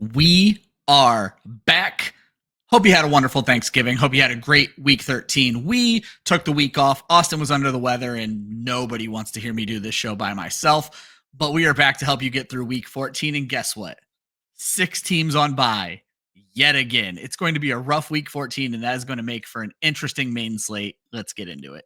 We are back. Hope you had a wonderful Thanksgiving. Hope you had a great week 13. We took the week off. Austin was under the weather, and nobody wants to hear me do this show by myself. But we are back to help you get through week 14. And guess what? 6 teams on bye yet again. It's going to be a rough week 14, and that is going to make for an interesting main slate. Let's get into it.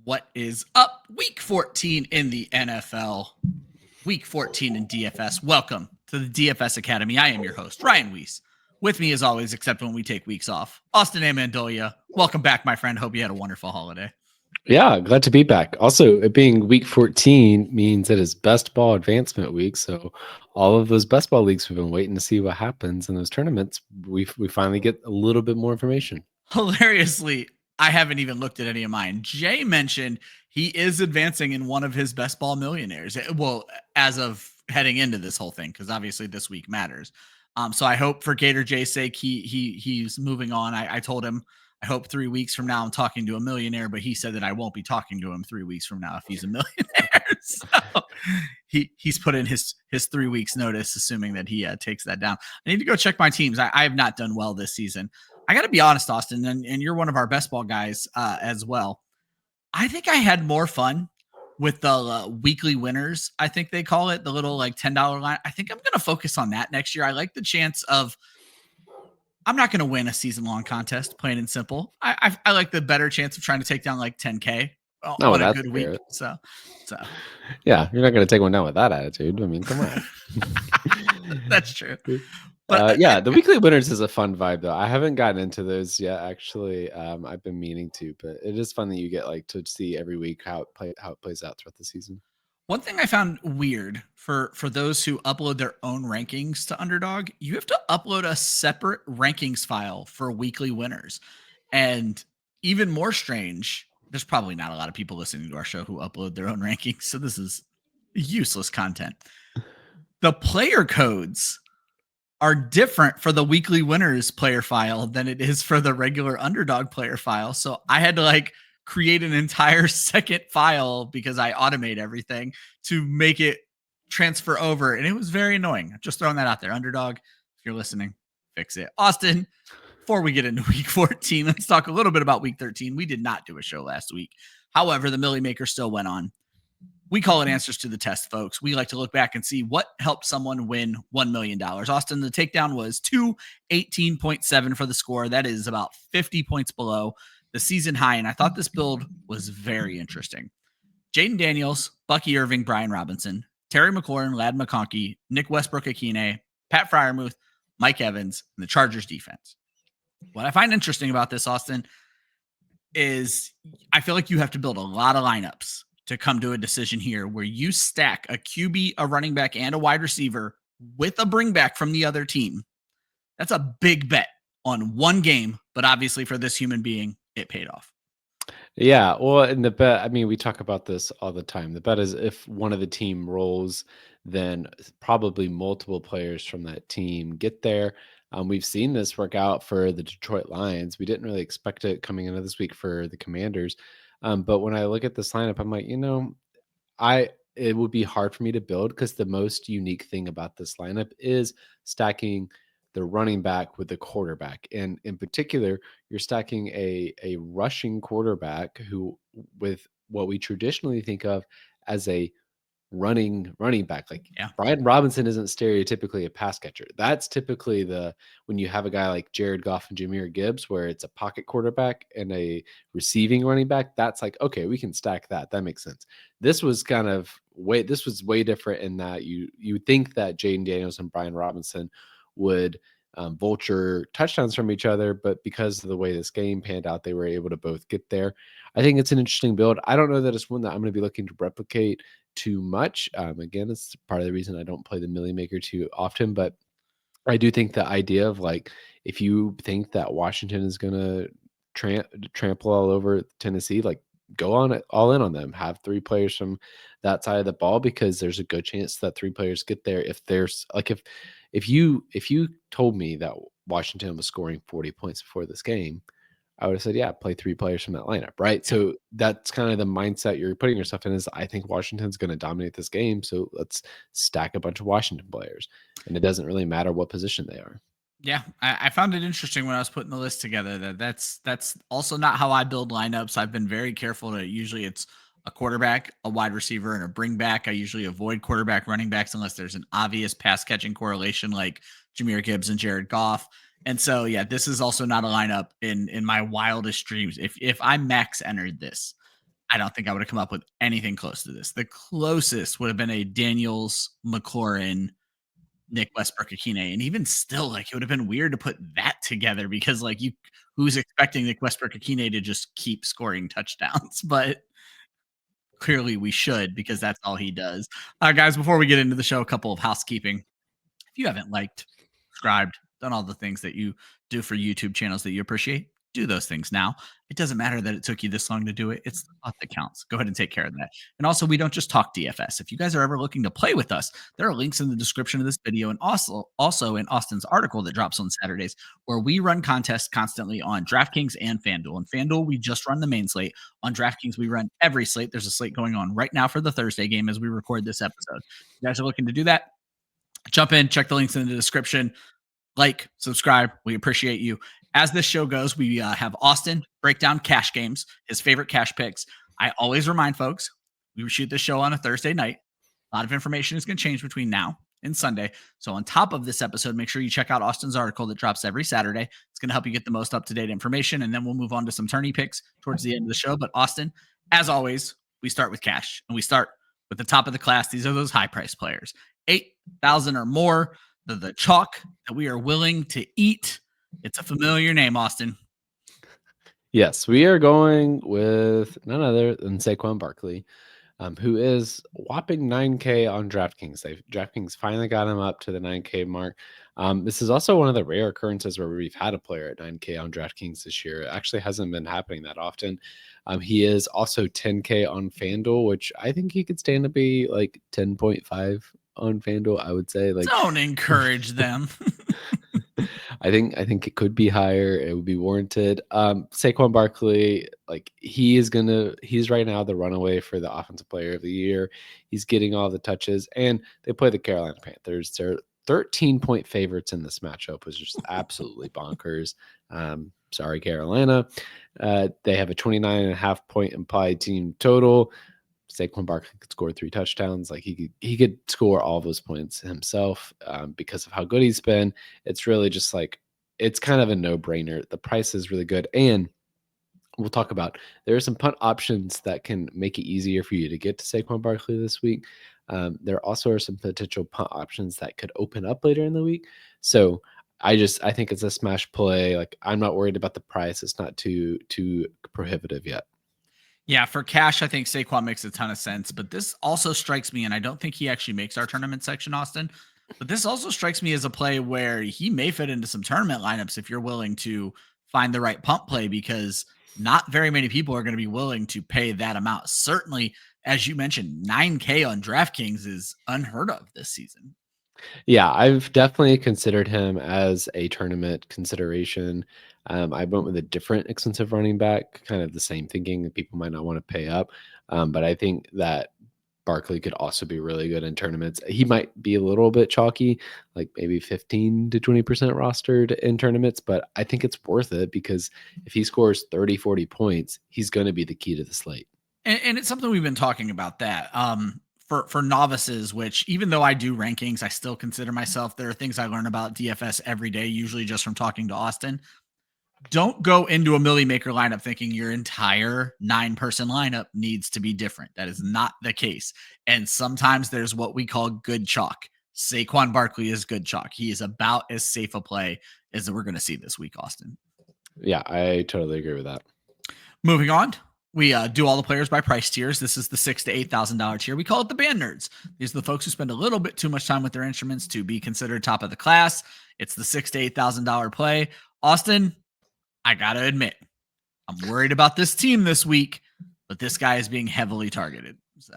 What is up? Week 14 in the NFL. Week 14 in DFS. Welcome to the DFS Academy. I am your host, Ryan Weisse. With me as always, except when we take weeks off, Austin Amandolia. Welcome back, my friend. Hope you had a wonderful holiday. Yeah, glad to be back. Also, it being week 14 means it is best ball advancement week. So all of those best ball leagues we've been waiting to see what happens in those tournaments. We finally get a little bit more information. Hilariously, I haven't even looked at any of mine. Jay mentioned he is advancing in one of his best ball millionaires. Well, as of heading into this whole thing, because obviously this week matters. So I hope for Gator Jay's sake, he's moving on. I told him I hope 3 weeks from now I'm talking to a millionaire, but he said that I won't be talking to him 3 weeks from now if he's a millionaire. So he's put in his 3 weeks notice, assuming that he takes that down. I need to go check my teams. I have not done well this season. I got to be honest, Austin, and you're one of our best ball guys as well. I think I had more fun with the weekly winners. I think they call it the little like $10 line. I think I'm going to focus on that next year. I like the chance of I'm not going to win a season-long contest, plain and simple. I like the better chance of trying to take down like 10K on a good week. So yeah, you're not going to take one down with that attitude. I mean, come on. That's true. But yeah, the weekly winners is a fun vibe though. I haven't gotten into those yet, actually. I've been meaning to, but it is fun that you get like to see every week how it plays out throughout the season. One thing I found weird for those who upload their own rankings to Underdog, you have to upload a separate rankings file for weekly winners. And even more strange, there's probably not a lot of people listening to our show who upload their own rankings, so this is useless content. The player codes are different for the weekly winners player file than it is for the regular Underdog player file. So I had to like create an entire second file because I automate everything to make it transfer over. And it was very annoying. Just throwing that out there. Underdog, if you're listening, fix it. Austin, before we get into week 14, let's talk a little bit about week 13. We did not do a show last week. However, the Milli Maker still went on. We call it answers to the test, folks. We like to look back and see what helped someone win $1 million. Austin, the takedown was 218.7 for the score. That is about 50 points below the season high. And I thought this build was very interesting. Jaden Daniels, Bucky Irving, Brian Robinson, Terry McLaurin, Ladd McConkey, Nick Westbrook-Akine, Pat Freirmuth, Mike Evans, and the Chargers defense. What I find interesting about this, Austin, is I feel like you have to build a lot of lineups to come to a decision here where you stack a QB, a running back, and a wide receiver with a bring back from the other team. That's a big bet on one game, but obviously for this human being, it paid off. Yeah, well, and the bet, I mean, we talk about this all the time. The bet is if one of the team rolls, then probably multiple players from that team get there. We've seen this work out for the Detroit Lions. We didn't really expect it coming into this week for the Commanders. But when I look at this lineup, I'm like, it would be hard for me to build because the most unique thing about this lineup is stacking the running back with the quarterback. And in particular, you're stacking a rushing quarterback who with what we traditionally think of as a running back. Like Brian Robinson isn't stereotypically a pass catcher. That's typically when you have a guy like Jared Goff and Jahmyr Gibbs, where it's a pocket quarterback and a receiving running back. That's like, okay, we can stack that. That makes sense. This was way different in that you think that Jaden Daniels and Brian Robinson would vulture touchdowns from each other, but because of the way this game panned out, they were able to both get there. I think it's an interesting build. I don't know that it's one that I'm going to be looking to replicate too much. Again, it's part of the reason I don't play the Milli Maker too often, but I do think the idea of like, if you think that Washington is going to trample all over Tennessee, like go on it all in on them. Have 3 players from that side of the ball because there's a good chance that 3 players get there. If there's like if you told me that Washington was scoring 40 points before this game, I would have said, yeah, play 3 players from that lineup, right? So that's kind of the mindset you're putting yourself in is I think Washington's going to dominate this game. So let's stack a bunch of Washington players. And it doesn't really matter what position they are. Yeah, I found it interesting when I was putting the list together that's also not how I build lineups. I've been very careful to usually it's a quarterback, a wide receiver, and a bring back. I usually avoid quarterback running backs unless there's an obvious pass catching correlation like Jahmyr Gibbs and Jared Goff. And so yeah, this is also not a lineup in my wildest dreams. If I max entered this, I don't think I would have come up with anything close to this. The closest would have been a Daniels, McLaurin, Nick Westbrook-Akine, and even still, like, it would have been weird to put that together because, like, who's expecting Nick Westbrook-Akine to just keep scoring touchdowns? But clearly we should because that's all he does. Guys, before we get into the show, a couple of housekeeping. If you haven't liked, subscribed, done all the things that you do for YouTube channels that you appreciate, do those things now. It doesn't matter that it took you this long to do it. It's the thought that counts. Go ahead and take care of that. And also, we don't just talk DFS. If you guys are ever looking to play with us, there are links in the description of this video and also in Austin's article that drops on Saturdays where we run contests constantly on DraftKings and FanDuel. On FanDuel, we just run the main slate. On DraftKings, we run every slate. There's a slate going on right now for the Thursday game as we record this episode. If you guys are looking to do that, jump in, check the links in the description. Like, subscribe. We appreciate you. As this show goes, we have Austin break down cash games, his favorite cash picks. I always remind folks, we shoot this show on a Thursday night. A lot of information is going to change between now and Sunday. So on top of this episode, make sure you check out Austin's article that drops every Saturday. It's going to help you get the most up-to-date information, and then we'll move on to some tourney picks towards the end of the show. But Austin, as always, we start with cash, and we start with the top of the class. These are those high-price players. 8,000 or more. The chalk that we are willing to eat. It's a familiar name, Austin. Yes, we are going with none other than Saquon Barkley, who is whopping 9K on DraftKings. DraftKings finally got him up to the 9K mark. This is also one of the rare occurrences where we've had a player at 9K on DraftKings this year. It actually hasn't been happening that often. He is also 10K on FanDuel, which I think he could stand to be like 10.5 on FanDuel. I would say, like, don't encourage them. I think it could be higher. It would be warranted. Saquon Barkley, like he's right now the runaway for the offensive player of the year. He's getting all the touches, and they play the Carolina Panthers. They're 13-point favorites in this matchup, which is just absolutely bonkers. Sorry, Carolina. They have a 29.5-point implied team total. Saquon Barkley could score 3 touchdowns. Like he could score all those points himself because of how good he's been. It's really just like it's kind of a no-brainer. The price is really good, and we'll talk about there are some punt options that can make it easier for you to get to Saquon Barkley this week. There also are some potential punt options that could open up later in the week. So I think it's a smash play. Like I'm not worried about the price. It's not too prohibitive yet. Yeah, for cash, I think Saquon makes a ton of sense. But this also strikes me, and I don't think he actually makes our tournament section, Austin. But this also strikes me as a play where he may fit into some tournament lineups if you're willing to find the right punt play, because not very many people are going to be willing to pay that amount. Certainly, as you mentioned, 9K on DraftKings is unheard of this season. Yeah, I've definitely considered him as a tournament consideration. I went with a different expensive running back, kind of the same thinking that people might not want to pay up. But I think that Barkley could also be really good in tournaments. He might be a little bit chalky, like maybe 15 to 20% rostered in tournaments, but I think it's worth it because if he scores 30, 40 points, he's going to be the key to the slate. And it's something we've been talking about that. For novices, which even though I do rankings, I still consider myself, there are things I learn about DFS every day, usually just from talking to Austin. Don't go into a Milli Maker lineup thinking your entire 9-person lineup needs to be different. That is not the case. And sometimes there's what we call good chalk. Saquon Barkley is good chalk. He is about as safe a play as we're going to see this week, Austin. Yeah, I totally agree with that. Moving on. We do all the players by price tiers. This is the $6,000 to $8,000 tier. We call it the band nerds. These are the folks who spend a little bit too much time with their instruments to be considered top of the class. It's the $6,000 to $8,000 play. Austin, I got to admit, I'm worried about this team this week, but this guy is being heavily targeted. So.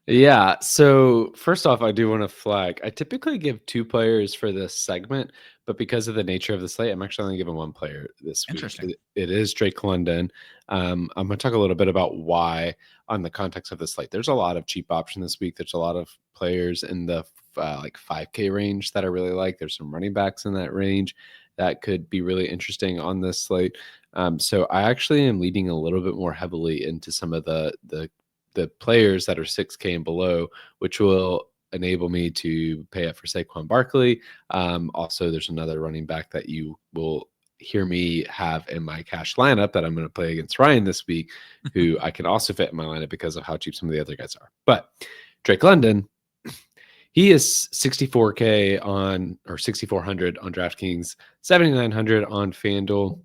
Yeah. So first off, I do want to flag. I typically give 2 players for this segment, but because of the nature of the slate, I'm actually only giving 1 player this week. Interesting. It is Drake London. I'm going to talk a little bit about why on the context of the slate. There's a lot of cheap option this week. There's a lot of players in the like 5K range that I really like. There's some running backs in that range that could be really interesting on this slate. So I actually am leading a little bit more heavily into some of the players that are 6K and below, which will enable me to pay up for Saquon Barkley. Also, there's another running back that you will hear me have in my cash lineup that I'm going to play against Ryan this week, who I can also fit in my lineup because of how cheap some of the other guys are. But Drake London, he is 64K on, or 6,400 on DraftKings, 7,900 on FanDuel.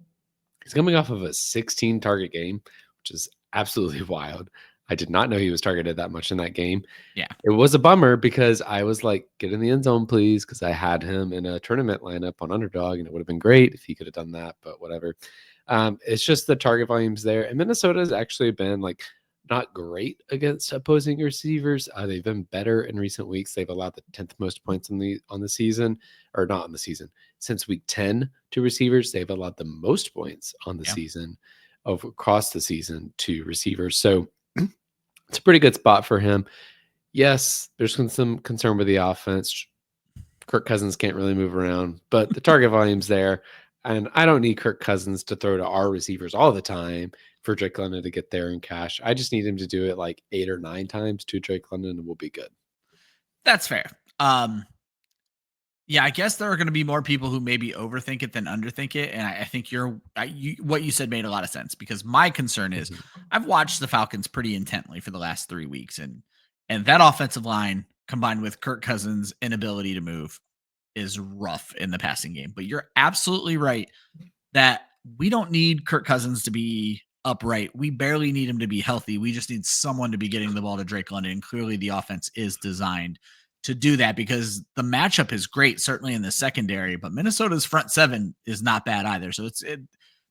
He's coming off of a 16 target game, which is absolutely wild. I did not know he was targeted that much in that game. Yeah. It was a bummer because I was like, get in the end zone, please, because I had him in a tournament lineup on Underdog, and it would have been great if he could have done that, but whatever. It's just the target volumes there. And Minnesota has actually been like not great against opposing receivers. They've been better in recent weeks. They've allowed the 10th most points on the season, or not on the season. Since week 10 to receivers, they've allowed the most points on the season across the season to receivers. So it's a pretty good spot for him. Yes, there's some concern with the offense. Kirk Cousins can't really move around, but the target volume's there. And I don't need Kirk Cousins to throw to our receivers all the time for Drake London to get there in cash. I just need him to do it like 8 or 9 times to Drake London, and we'll be good. That's fair. Yeah, I guess there are going to be more people who maybe overthink it than underthink it. And I think what you said made a lot of sense, because my concern is I've watched the Falcons pretty intently for the last 3 weeks, and that offensive line combined with Kirk Cousins' inability to move is rough in the passing game. But you're absolutely right that we don't need Kirk Cousins to be upright. We barely need him to be healthy. We just need someone to be getting the ball to Drake London. And clearly the offense is designed to do that, because the matchup is great, certainly in the secondary, but Minnesota's front 7 is not bad either. So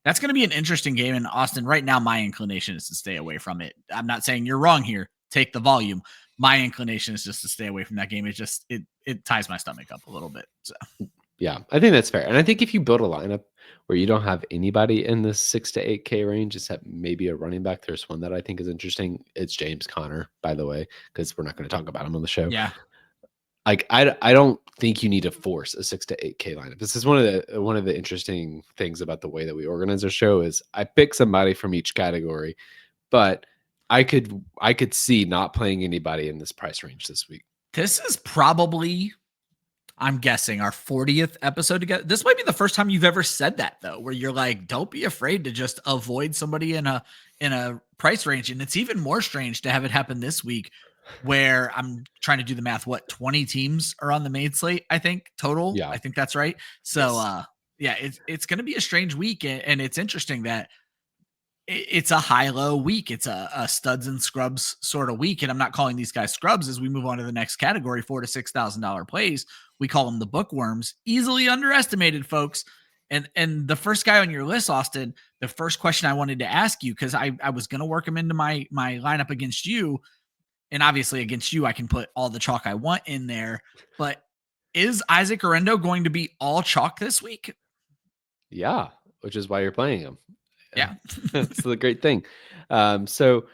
that's going to be an interesting game. And Austin, right now, my inclination is to stay away from it. I'm not saying you're wrong here. Take the volume. My inclination is just to stay away from that game. It's just, it ties my stomach up a little bit. So yeah, I think that's fair. And I think if you build a lineup where you don't have anybody in the 6 to 8K range, except maybe a running back, there's one that I think is interesting. It's James Conner, by the way, because we're not going to talk about him on the show. Yeah. Like I don't think you need to force a 6 to 8K lineup. This is one of the interesting things about the way that we organize our show is I pick somebody from each category, but I could see not playing anybody in this price range this week. This is probably, I'm guessing, our 40th episode together. This might be the first time you've ever said that, though, where you're like, don't be afraid to just avoid somebody in a price range. And it's even more strange to have it happen this week, where I'm trying to do the math. What, 20 teams are on the main slate, I think, total? Yeah. I think that's right. So, yeah, it's going to be a strange week. And it's interesting that it's a high-low week. It's a studs and scrubs sort of week. And I'm not calling these guys scrubs. As we move on to the next category, $4,000 to $6,000 plays, we call them the bookworms. Easily underestimated, folks. And the first guy on your list, Austin, the first question I wanted to ask you, because I was going to work him into my lineup against you. And obviously against you, I can put all the chalk I want in there. But is Isaac Guerendo going to be all chalk this week? Yeah, which is why you're playing him. Yeah. That's the great thing. So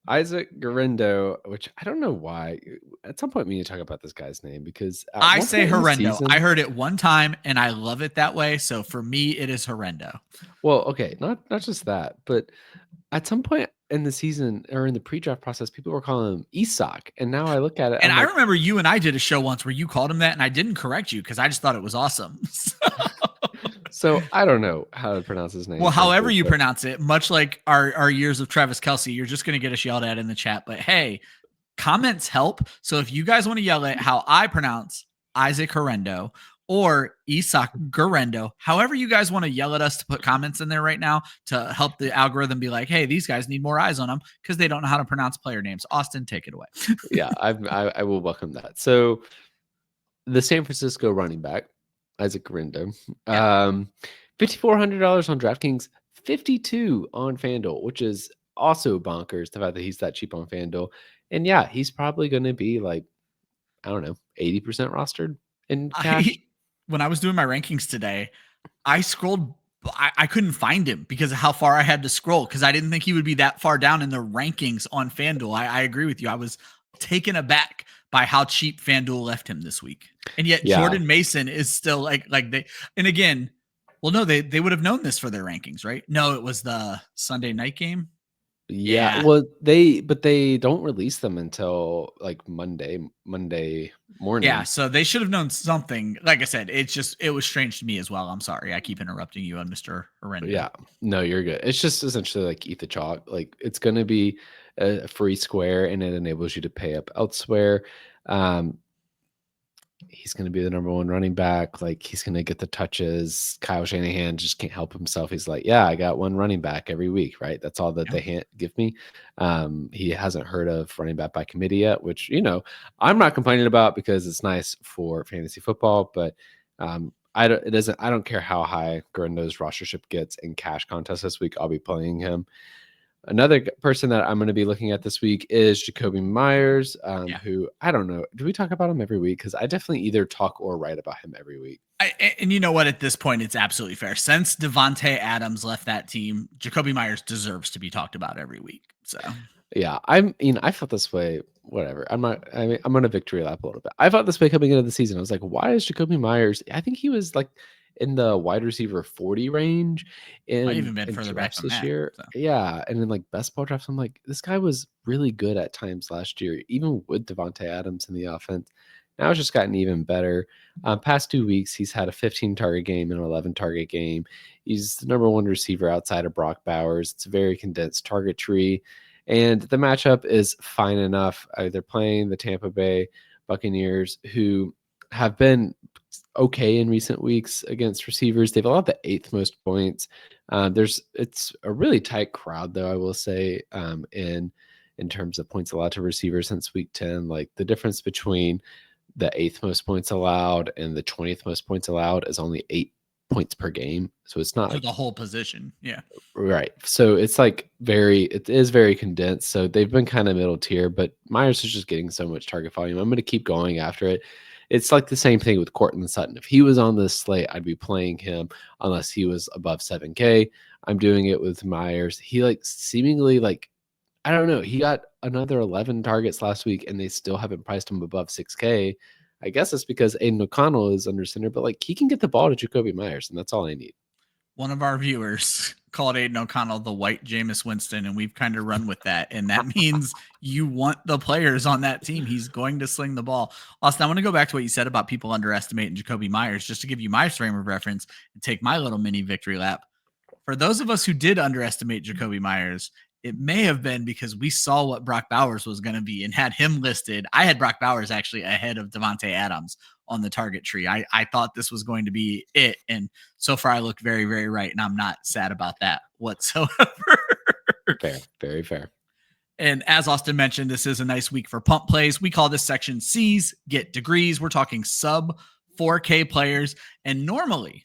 Isaac Guerendo, which I don't know why. At some point we need to talk about this guy's name, because I say Horrendo. I heard it one time and I love it that way. So for me, it is Horrendo. Well, okay, not just that, but at some point in the season or in the pre-draft process, people were calling him Isak, and now I look at it, and I remember you and I did a show once where you called him that, and I didn't correct you because I just thought it was awesome. So I don't know how to pronounce his name. Well, however you pronounce it, much like our years of Travis Kelce, you're just going to get us yelled at in the chat. But hey, comments help. So if you guys want to yell at how I pronounce Isaac Horrendo or Isak Guerendo, however you guys want to yell at us, to put comments in there right now to help the algorithm be like, hey, these guys need more eyes on them because they don't know how to pronounce player names. Austin, take it away. Yeah, I will welcome that. So the San Francisco running back, Isaac Guerendo, $5,400 on DraftKings, 52 on FanDuel, which is also bonkers, the fact that he's that cheap on FanDuel. And yeah, he's probably going to be like, I don't know, 80% rostered in cash. When I was doing my rankings today, I scrolled. I couldn't find him because of how far I had to scroll because I didn't think he would be that far down in the rankings on FanDuel. I agree with you. I was taken aback by how cheap FanDuel left him this week. And yet Jordan Mason is still like they, and again, well, no, they would have known this for their rankings, right? No, it was the Sunday night game. Yeah. Well, they don't release them until like Monday morning. Yeah, so they should have known something. Like I said, it was strange to me as well. I'm sorry. I keep interrupting you on Mr. Guerendo. Yeah. No, you're good. It's just essentially like eat the chalk. Like it's going to be a free square and it enables you to pay up elsewhere. He's going to be the number one running back. Like he's going to get the touches. Kyle Shanahan just can't help himself. He's like, yeah, I got one running back every week, right? That's all that they give me. He hasn't heard of running back by committee yet, which, I'm not complaining about because it's nice for fantasy football, but I don't care how high Guerendo's rostership gets in cash contest this week. I'll be playing him. Another person that I'm going to be looking at this week is Jakobi Meyers, who I don't know. Do we talk about him every week? Because I definitely either talk or write about him every week. And you know what? At this point, it's absolutely fair. Since Davante Adams left that team, Jakobi Meyers deserves to be talked about every week. So yeah, I felt this way. Whatever. I'm on a victory lap a little bit. I felt this way coming into the season. I was like, why is Jakobi Meyers? I think he was like in the wide receiver 40 range might even been further back this year. So. Yeah. And in like best ball drafts, I'm like, this guy was really good at times last year, even with Davante Adams in the offense. Now it's just gotten even better. Past 2 weeks, he's had a 15 target game and an 11 target game. He's the number one receiver outside of Brock Bowers. It's a very condensed target tree. And the matchup is fine enough. They're playing the Tampa Bay Buccaneers, who have been okay in recent weeks against receivers. They've allowed the 8th most points. It's a really tight crowd, though, I will say, in terms of points allowed to receivers since week 10. Like the difference between the 8th most points allowed and the 20th most points allowed is only 8 points per game. So it's not like the whole position. Yeah. Right. So it's like it is very condensed. So they've been kind of middle tier, but Meyers is just getting so much target volume. I'm going to keep going after it. It's like the same thing with Courtland Sutton. If he was on this slate, I'd be playing him unless he was above 7K. I'm doing it with Meyers. He seemingly I don't know. He got another 11 targets last week and they still haven't priced him above 6K. I guess it's because Aiden O'Connell is under center, but he can get the ball to Jakobi Meyers, and that's all I need. One of our viewers called Aiden O'Connell the white Jameis Winston, and we've kind of run with that. And that means you want the players on that team. He's going to sling the ball. Austin, I want to go back to what you said about people underestimating Jakobi Meyers, just to give you my frame of reference and take my little mini victory lap. For those of us who did underestimate Jakobi Meyers, it may have been because we saw what Brock Bowers was going to be and had him listed. I had Brock Bowers actually ahead of Davante Adams on the target tree. I thought this was going to be it. And so far I looked very, very right. And I'm not sad about that whatsoever. Fair, very fair. And as Austin mentioned, this is a nice week for pump plays. We call this section C's get degrees. We're talking sub 4K players. And normally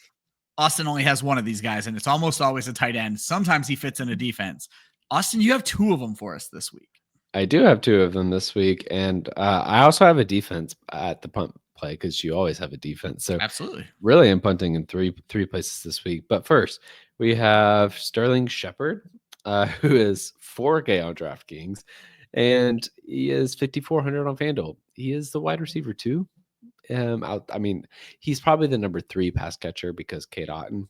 Austin only has one of these guys, and it's almost always a tight end. Sometimes he fits in a defense. Austin, you have 2 of them for us this week. I do have 2 of them this week, and I also have a defense at the punt play because you always have a defense. So absolutely, really, I'm punting in three places this week. But first, we have Sterling Shepard, who is 4K on DraftKings, and he is 5,400 on FanDuel. He is the wide receiver too. He's probably the number 3 pass catcher because Cade Otton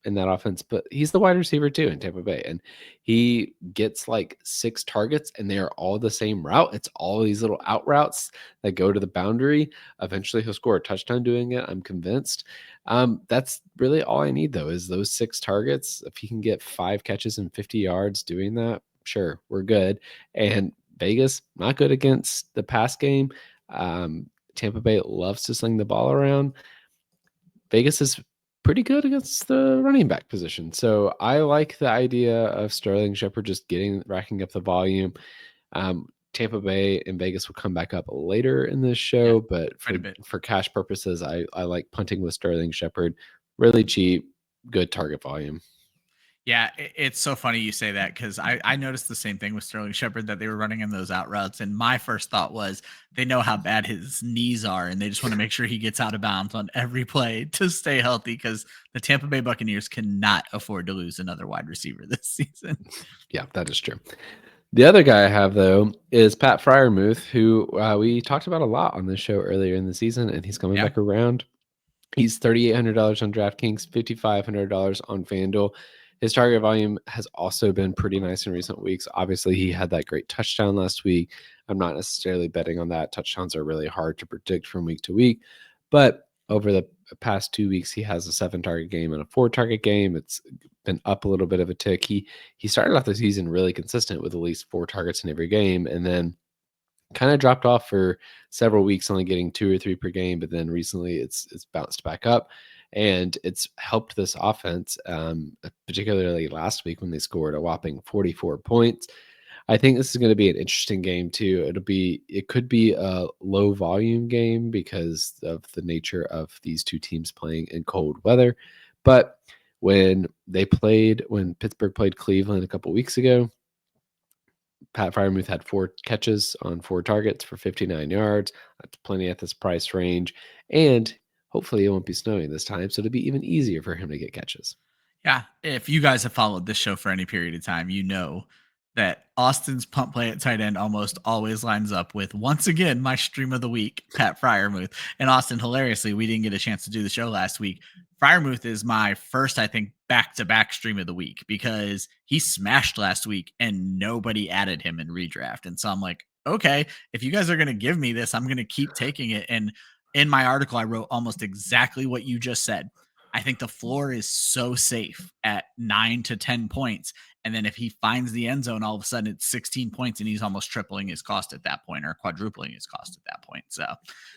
in that offense, but he's the wide receiver too in Tampa Bay, and he gets 6 targets and they are all the same route. It's all these little out routes that go to the boundary. Eventually he'll score a touchdown doing it, I'm convinced. That's really all I need though, is those 6 targets. If he can get 5 catches and 50 yards doing that, sure, we're good. And Vegas, not good against the pass game. Tampa Bay loves to sling the ball around. Vegas is pretty good against the running back position. So I like the idea of Sterling Shepard just racking up the volume. Tampa Bay and Vegas will come back up later in this show, but for cash purposes, I like punting with Sterling Shepard. Really cheap, good target volume. Yeah, it's so funny you say that because I noticed the same thing with Sterling Shepard that they were running him those out routes. And my first thought was they know how bad his knees are and they just want to make sure he gets out of bounds on every play to stay healthy because the Tampa Bay Buccaneers cannot afford to lose another wide receiver this season. Yeah, that is true. The other guy I have, though, is Pat Freirmuth, who we talked about a lot on this show earlier in the season, and he's coming back around. He's $3,800 on DraftKings, $5,500 on FanDuel. His target volume has also been pretty nice in recent weeks. Obviously, he had that great touchdown last week. I'm not necessarily betting on that. Touchdowns are really hard to predict from week to week. But over the past 2 weeks, he has a 7-target game and a 4-target game. It's been up a little bit of a tick. He started off the season really consistent with at least 4 targets in every game, and then kind of dropped off for several weeks, only getting 2 or 3 per game. But then recently, it's bounced back up, and it's helped this offense, particularly last week when they scored a whopping 44 points. I think this is going to be an interesting game too. It could be a low volume game because of the nature of these two teams playing in cold weather. But when Pittsburgh played Cleveland a couple weeks ago, Pat Freirmuth had 4 catches on 4 targets for 59 yards. That's plenty at this price range. And hopefully it won't be snowing this time, so it'll be even easier for him to get catches. Yeah, if you guys have followed this show for any period of time, you know that Austin's punt play at tight end almost always lines up with, once again, my stream of the week, Pat Freirmuth. And Austin, hilariously, we didn't get a chance to do the show last week. Freirmuth is my first, I think, back-to-back stream of the week because he smashed last week and nobody added him in redraft. And so I'm like, okay, if you guys are going to give me this, I'm going to keep taking it. And in my article, I wrote almost exactly what you just said. I think the floor is so safe at 9 to 10 points. And then if he finds the end zone, all of a sudden it's 16 points and he's almost tripling his cost at that point or quadrupling his cost at that point. So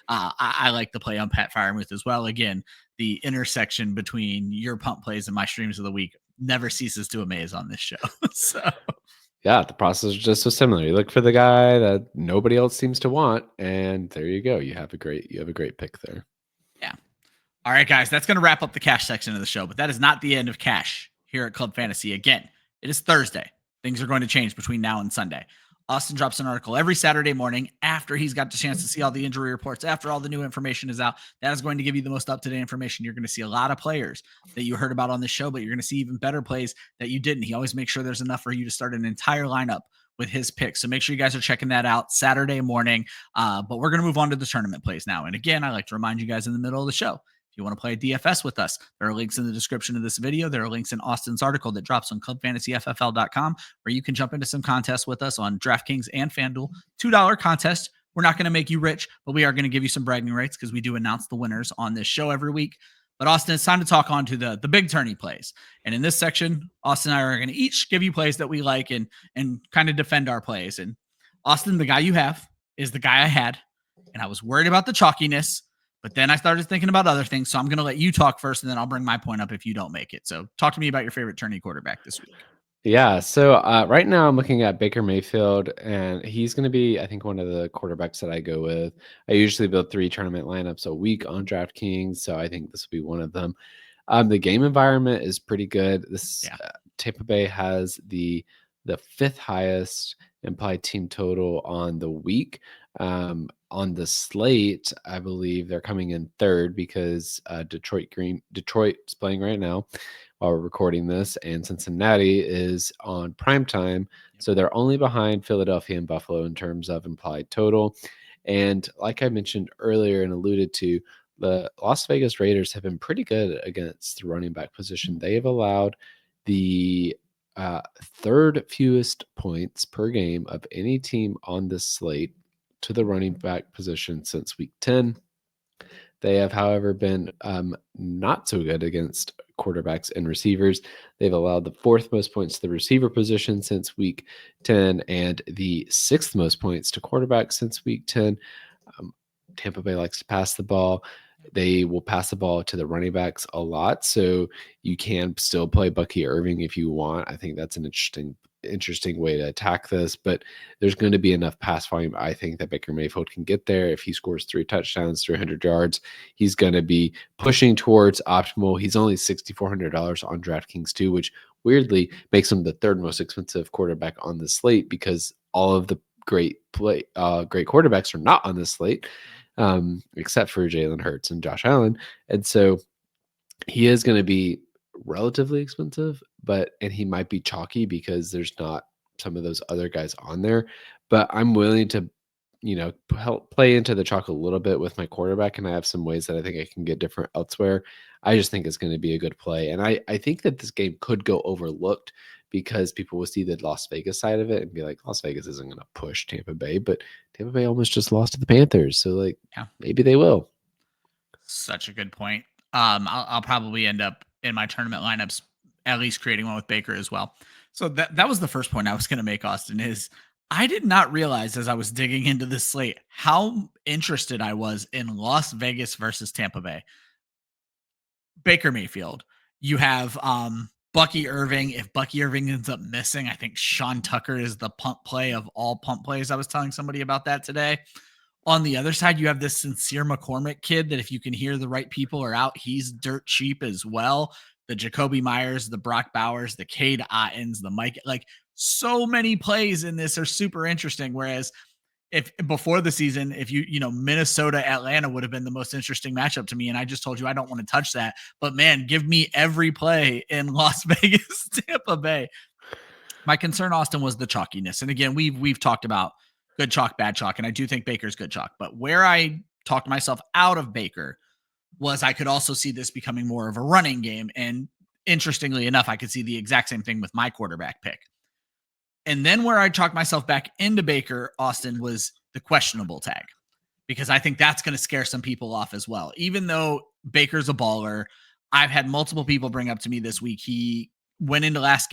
I like the play on Pat Freirmuth as well. Again, the intersection between your punt plays and my streams of the week never ceases to amaze on this show. So yeah, the process is just so similar. You look for the guy that nobody else seems to want, and there you go. You have a great pick there. Yeah. All right, guys, that's going to wrap up the cash section of the show, but that is not the end of cash here at Club Fantasy. Again, it is Thursday. Things are going to change between now and Sunday. Austin drops an article every Saturday morning after he's got the chance to see all the injury reports, after all the new information is out. That is going to give you the most up-to-date information. You're going to see a lot of players that you heard about on this show, but you're going to see even better plays that you didn't. He always makes sure there's enough for you to start an entire lineup with his picks. So make sure you guys are checking that out Saturday morning. But we're going to move on to the tournament plays now. And again, I like to remind you guys in the middle of the show, if you want to play DFS with us, there are links in the description of this video. There are links in Austin's article that drops on clubfantasyffl.com where you can jump into some contests with us on DraftKings and FanDuel. $2 contest. We're not going to make you rich, but we are going to give you some bragging rights because we do announce the winners on this show every week. But Austin, it's time to talk on to the big tourney plays. And in this section, Austin and I are going to each give you plays that we like and kind of defend our plays. And Austin, the guy you have is the guy I had. And I was worried about the chalkiness. But then I started thinking about other things, so I'm going to let you talk first, and then I'll bring my point up if you don't make it. So talk to me about your favorite tourney quarterback this week. Yeah, so right now I'm looking at Baker Mayfield, and he's going to be, I think, one of the quarterbacks that I go with. I usually build 3 tournament lineups a week on DraftKings, so I think this will be one of them. The game environment is pretty good. Tampa Bay has the 5th highest implied team total on the week. On the slate, I believe they're coming in 3rd because Detroit's playing right now while we're recording this, and Cincinnati is on prime time. So they're only behind Philadelphia and Buffalo in terms of implied total. And like I mentioned earlier and alluded to, the Las Vegas Raiders have been pretty good against the running back position. They have allowed the 3rd fewest points per game of any team on this slate to the running back position since week 10. They have, however, been not so good against quarterbacks and receivers. They've allowed the 4th most points to the receiver position since week 10 and the 6th most points to quarterbacks since week 10. Tampa Bay likes to pass the ball. They will pass the ball to the running backs a lot, so you can still play Bucky Irving if you want. I think that's an interesting way to attack this, but there's going to be enough pass volume, I think, that Baker Mayfield can get there. If he scores 3 touchdowns, 300 yards, he's going to be pushing towards optimal. He's only $6,400 on DraftKings too, which weirdly makes him the third most expensive quarterback on the slate because all of the great quarterbacks are not on this slate, except for Jalen Hurts and Josh Allen. And so he is going to be relatively expensive, and he might be chalky because there's not some of those other guys on there. But I'm willing to, help play into the chalk a little bit with my quarterback, and I have some ways that I think I can get different elsewhere. I just think it's going to be a good play, and I think that this game could go overlooked because people will see the Las Vegas side of it and be like, Las Vegas isn't going to push Tampa Bay, but Tampa Bay almost just lost to the Panthers, so like, maybe they will. Such a good point. I'll probably end up in my tournament lineups at least creating one with Baker as well. So that was the first point I was going to make, Austin, is I did not realize as I was digging into this slate how interested I was in Las Vegas versus Tampa Bay. Baker Mayfield. You have Bucky Irving. If Bucky Irving ends up missing, I think Sean Tucker is the punt play of all punt plays. I was telling somebody about that today. On the other side, you have this Sincere McCormick kid that if you can hear the right people are out, he's dirt cheap as well. The Jakobi Meyers, the Brock Bowers, the Cade Ottens, the Mike, like so many plays in this are super interesting. Whereas if before the season, if Minnesota, Atlanta would have been the most interesting matchup to me. And I just told you, I don't want to touch that, but man, give me every play in Las Vegas, Tampa Bay. My concern, Austin, was the chalkiness. And again, we've talked about good chalk, bad chalk. And I do think Baker's good chalk. But where I talked myself out of Baker was I could also see this becoming more of a running game. And interestingly enough, I could see the exact same thing with my quarterback pick. And then where I chalked myself back into Baker, Austin, was the questionable tag. Because I think that's going to scare some people off as well. Even though Baker's a baller, I've had multiple people bring up to me this week, he went into last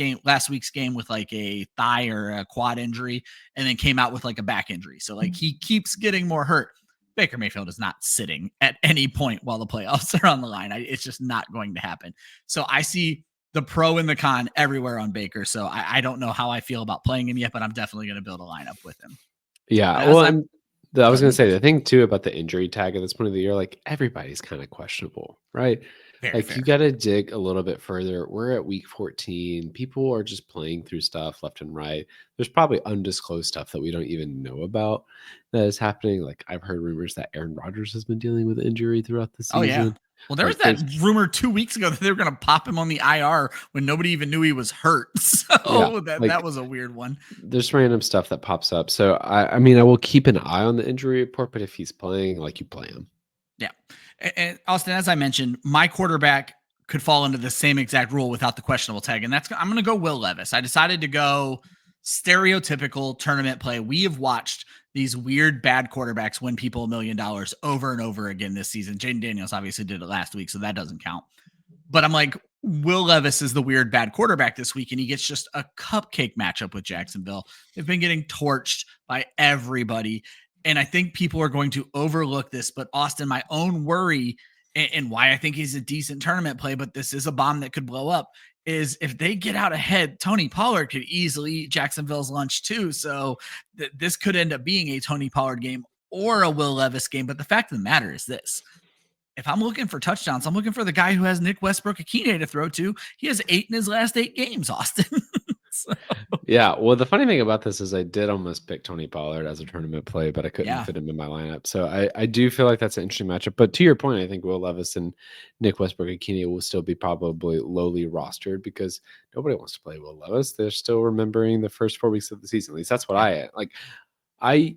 week's game with like a thigh or a quad injury and then came out with like a back injury. So like he keeps getting more hurt. Baker Mayfield is not sitting at any point while the playoffs are on the line. It's just not going to happen. So I see the pro and the con everywhere on Baker. So I don't know how I feel about playing him yet, but I'm definitely going to build a lineup with him. Yeah. Well, I was going to say the thing too about the injury tag at this point of the year, like everybody's kind of questionable, right? Very like fair. You got to dig a little bit further. We're at week 14. People are just playing through stuff left and right. There's probably undisclosed stuff that we don't even know about that is happening. Like I've heard rumors that Aaron Rodgers has been dealing with injury throughout the season. Oh yeah. Well, there was that rumor 2 weeks ago that they were going to pop him on the IR when nobody even knew he was hurt. So that was a weird one. There's random stuff that pops up. So I mean, I will keep an eye on the injury report, but if he's playing, like you play him. Yeah. And Austin, as I mentioned, my quarterback could fall into the same exact rule without the questionable tag. And I'm going to go Will Levis. I decided to go stereotypical tournament play. We have watched these weird bad quarterbacks win people $1 million over and over again this season. Jaden Daniels obviously did it last week, so that doesn't count. But I'm like, Will Levis is the weird bad quarterback this week, and he gets just a cupcake matchup with Jacksonville. They've been getting torched by everybody. And I think people are going to overlook this. But Austin, my own worry and why I think he's a decent tournament play, but this is a bomb that could blow up, is if they get out ahead, Tony Pollard could easily eat Jacksonville's lunch too. So this could end up being a Tony Pollard game or a Will Levis game. But the fact of the matter is this. If I'm looking for touchdowns, I'm looking for the guy who has Nick Westbrook-Akine to throw to. He has 8 in his last 8 games, Austin. So. Yeah, well, the funny thing about this is I did almost pick Tony Pollard as a tournament play, but I couldn't fit him in my lineup. So I do feel like that's an interesting matchup. But to your point, I think Will Levis and Nick Westbrook-Akine will still be probably lowly rostered because nobody wants to play Will Levis. They're still remembering the first 4 weeks of the season. At least that's what I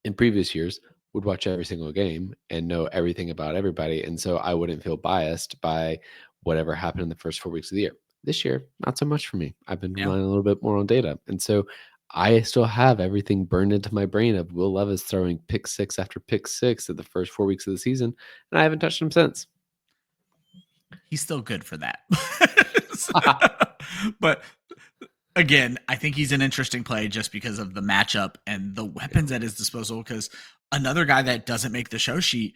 in previous years would watch every single game and know everything about everybody. And so I wouldn't feel biased by whatever happened in the first 4 weeks of the year. This year, not so much for me. I've been relying a little bit more on data. And so I still have everything burned into my brain of Will Levis throwing pick 6 after pick 6 at the first 4 weeks of the season. And I haven't touched him since. He's still good for that. But again, I think he's an interesting play just because of the matchup and the weapons at his disposal. Because another guy that doesn't make the show sheet,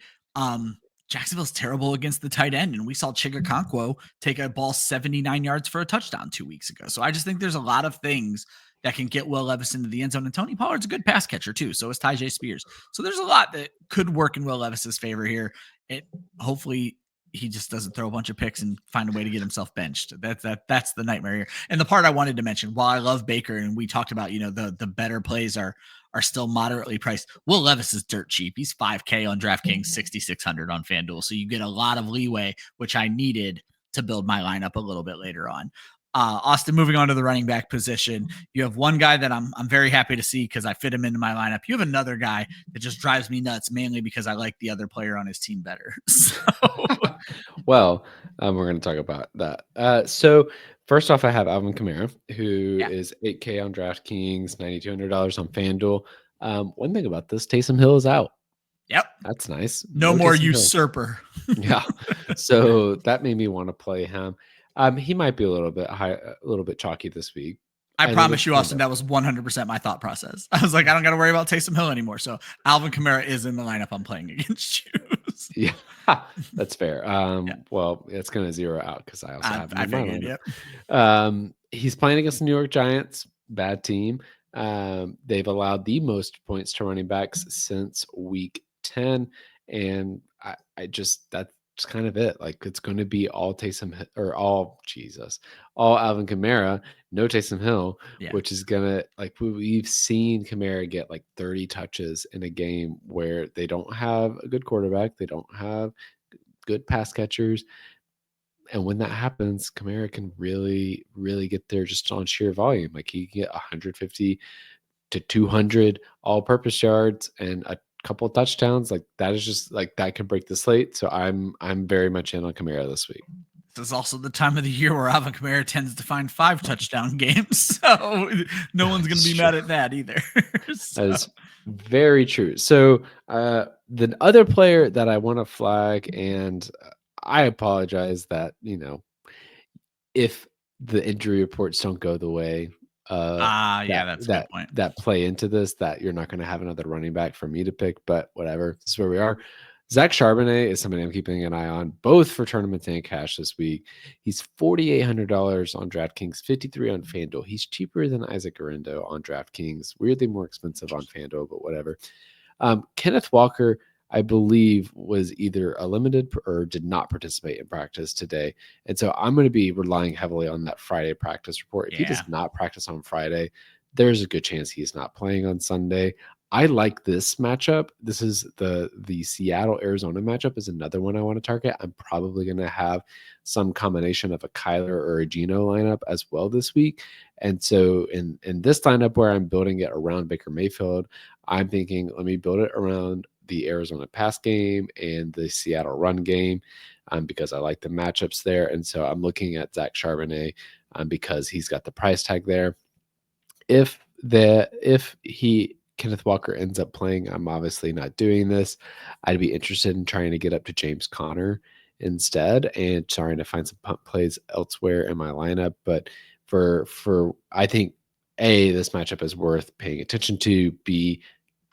Jacksonville's terrible against the tight end, and we saw Chigakonkwo take a ball 79 yards for a touchdown 2 weeks ago. So I just think there's a lot of things that can get Will Levis into the end zone, and Tony Pollard's a good pass catcher too. So is Tyjae Spears. So there's a lot that could work in Will Levis's favor here. It hopefully he just doesn't throw a bunch of picks and find a way to get himself benched. That's the nightmare here. And the part I wanted to mention, while I love Baker and we talked about, the better plays are still moderately priced. Will Levis is dirt cheap. He's $5K on DraftKings, $6,600 on FanDuel. So you get a lot of leeway, which I needed to build my lineup a little bit later on. Austin, moving on to the running back position, you have one guy that I'm very happy to see because I fit him into my lineup. You have another guy that just drives me nuts, mainly because I like the other player on his team better. So. Well, we're going to talk about that. So first off, I have Alvin Kamara, who is $8K on DraftKings, $9,200 on FanDuel. One thing about this, Taysom Hill is out. Yep. That's nice. No more usurper. Yeah. So that made me want to play him. He might be a little bit high, a little bit chalky this week. I promise you, Austin, that was 100% my thought process. I was like, I don't got to worry about Taysom Hill anymore. So Alvin Kamara is in the lineup I'm playing against you. Yeah, that's fair. Well, it's going to zero out because I also have him. I figured, he's playing against the New York Giants, bad team. They've allowed the most points to running backs since week 10. And that's kind of it. Like, it's going to be all Taysom or all Alvin Kamara, no Taysom Hill, which is going to, like, we've seen Kamara get like 30 touches in a game where they don't have a good quarterback. They don't have good pass catchers. And when that happens, Kamara can really, really get there just on sheer volume. Like, he can get 150 to 200 all-purpose yards and a couple of touchdowns. Like, that is just like, that could break the slate. So I'm very much in on Kamara this week. This is also the time of the year where Alvin Kamara tends to find 5 touchdown games. So no one's going to be mad at that either. That is very true. So the other player that I want to flag, and I apologize that, if the injury reports don't go the way that's a good point. That play into this, that you're not going to have another running back for me to pick, but whatever. This is where we are. Zach Charbonnet is somebody I'm keeping an eye on, both for tournaments and cash this week. He's $4,800 on DraftKings, $53 on FanDuel. He's cheaper than Isaac Guerendo on DraftKings, weirdly more expensive on FanDuel, but whatever. Kenneth Walker, I believe, was either a limited or did not participate in practice today. And so I'm going to be relying heavily on that Friday practice report. If he does not practice on Friday, there's a good chance he's not playing on Sunday. I like this matchup. This is the Seattle-Arizona matchup is another one I want to target. I'm probably going to have some combination of a Kyler or a Geno lineup as well this week. And so in this lineup where I'm building it around Baker Mayfield, I'm thinking, let me build it around the Arizona pass game and the Seattle run game because I like the matchups there. And so I'm looking at Zach Charbonnet because he's got the price tag there. If Kenneth Walker ends up playing, I'm obviously not doing this. I'd be interested in trying to get up to James Conner instead and trying to find some punt plays elsewhere in my lineup. But for I think this matchup is worth paying attention to. B,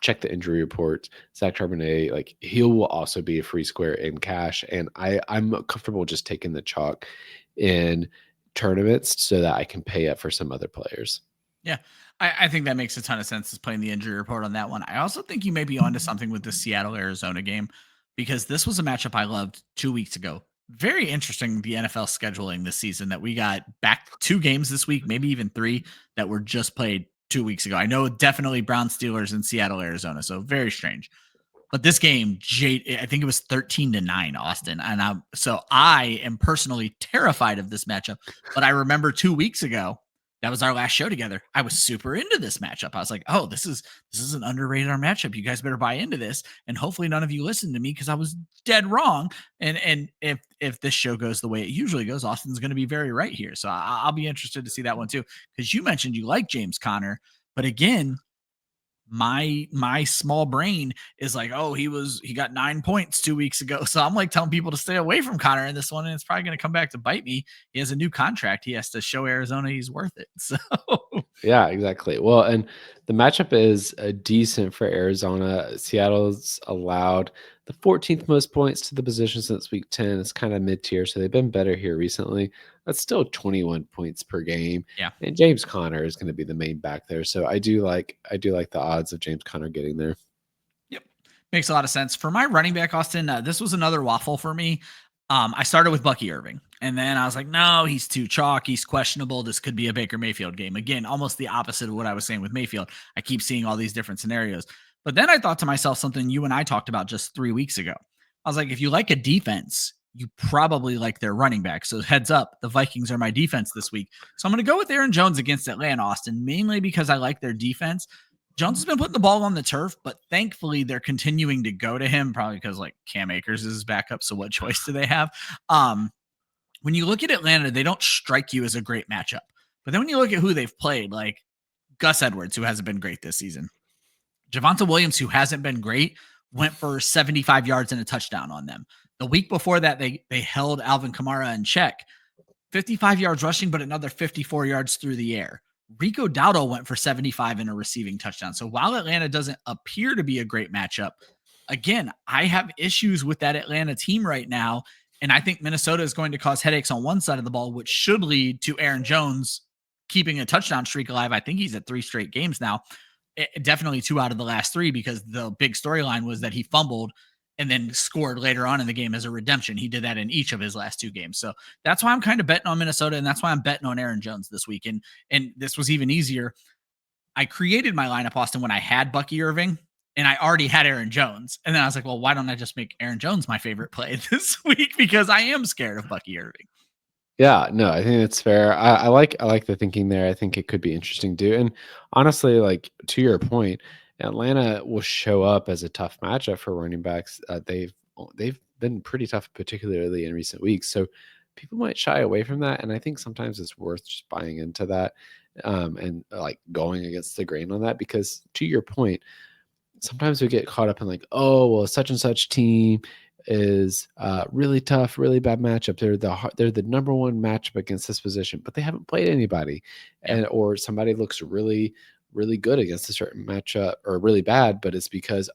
check the injury reports. Zach Charbonnet, like, he will also be a free square in cash, and I'm comfortable just taking the chalk in tournaments so that I can pay up for some other players. Yeah, I think that makes a ton of sense, is playing the injury report on that one. I also think you may be onto something with the Seattle-Arizona game, because this was a matchup I loved 2 weeks ago. Very interesting, the NFL scheduling this season, that we got back 2 games this week, maybe even 3 that were just played 2 weeks ago. I know definitely Brown Steelers and Seattle, Arizona. So very strange. But this game, I think it was 13-9, Austin. And I am personally terrified of this matchup. But I remember 2 weeks ago, that was our last show together. I was super into this matchup. I was like, oh, this is an underrated matchup. You guys better buy into this. And hopefully none of you listened to me because I was dead wrong. And if this show goes the way it usually goes, Austin's going to be very right here. So I'll be interested to see that one too. Because you mentioned you like James Conner. But again, my small brain is like, oh, he got 9 points 2 weeks ago. So I'm like telling people to stay away from Conner in this one, and it's probably going to come back to bite me. He has a new contract. He has to show Arizona he's worth it. So yeah, exactly. Well, and the matchup is decent for Arizona. Seattle's allowed the 14th most points to the position since week 10. It's kind of mid-tier, so they've been better here recently. That's still 21 points per game. Yeah. And James Conner is going to be the main back there. So I do like the odds of James Conner getting there. Yep. Makes a lot of sense. For my running back, Austin, this was another waffle for me. I started with Bucky Irving, and then I was like, no, he's too chalk. He's questionable. This could be a Baker Mayfield game. Again, almost the opposite of what I was saying with Mayfield. I keep seeing all these different scenarios. But then I thought to myself something you and I talked about just 3 weeks ago. I was like, if you like a defense, you probably like their running back. So heads up, the Vikings are my defense this week. So I'm going to go with Aaron Jones against Atlanta, Austin, mainly because I like their defense. Jones has been putting the ball on the turf, but thankfully they're continuing to go to him, probably because like Cam Akers is his backup. So what choice do they have? When you look at Atlanta, they don't strike you as a great matchup. But then when you look at who they've played, like Gus Edwards, who hasn't been great this season, Javonte Williams, who hasn't been great, went for 75 yards and a touchdown on them. The week before that, they held Alvin Kamara in check, 55 yards rushing, but another 54 yards through the air. Rico Dowdle went for 75 and a receiving touchdown. So while Atlanta doesn't appear to be a great matchup, again, I have issues with that Atlanta team right now. And I think Minnesota is going to cause headaches on one side of the ball, which should lead to Aaron Jones keeping a touchdown streak alive. I think he's at 3 straight games now. Definitely 2 out of the last 3, because the big storyline was that he fumbled and then scored later on in the game as a redemption. He did that in each of his last 2 games. So that's why I'm kind of betting on Minnesota, and that's why I'm betting on Aaron Jones this week. And this was even easier. I created my lineup, Austin, when I had Bucky Irving, and I already had Aaron Jones. And then I was like, well, why don't I just make Aaron Jones my favorite play this week? Because I am scared of Bucky Irving. Yeah, no, I think it's fair. I like the thinking there. I think it could be interesting too. And honestly, like to your point, Atlanta will show up as a tough matchup for running backs. They've been pretty tough, particularly in recent weeks. So people might shy away from that, and I think sometimes it's worth just buying into that and like going against the grain on that. Because to your point, sometimes we get caught up in like, oh, well, such and such team is really tough, really bad matchup. They're the number one matchup against this position, but they haven't played anybody, and or somebody looks really good against a certain matchup or really bad, but it's because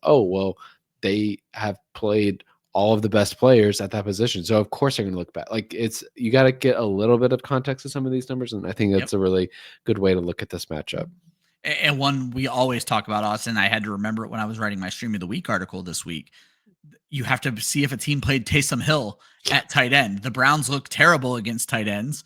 they have played all of the best players at that position, so of course they're going to look bad. Like you got to get a little bit of context to some of these numbers, and I think that's a really good way to look at this matchup. And one we always talk about, Austin, I had to remember it when I was writing my Stream of the Week article this week. You have to see if a team played Taysom Hill at tight end. The Browns look terrible against tight ends,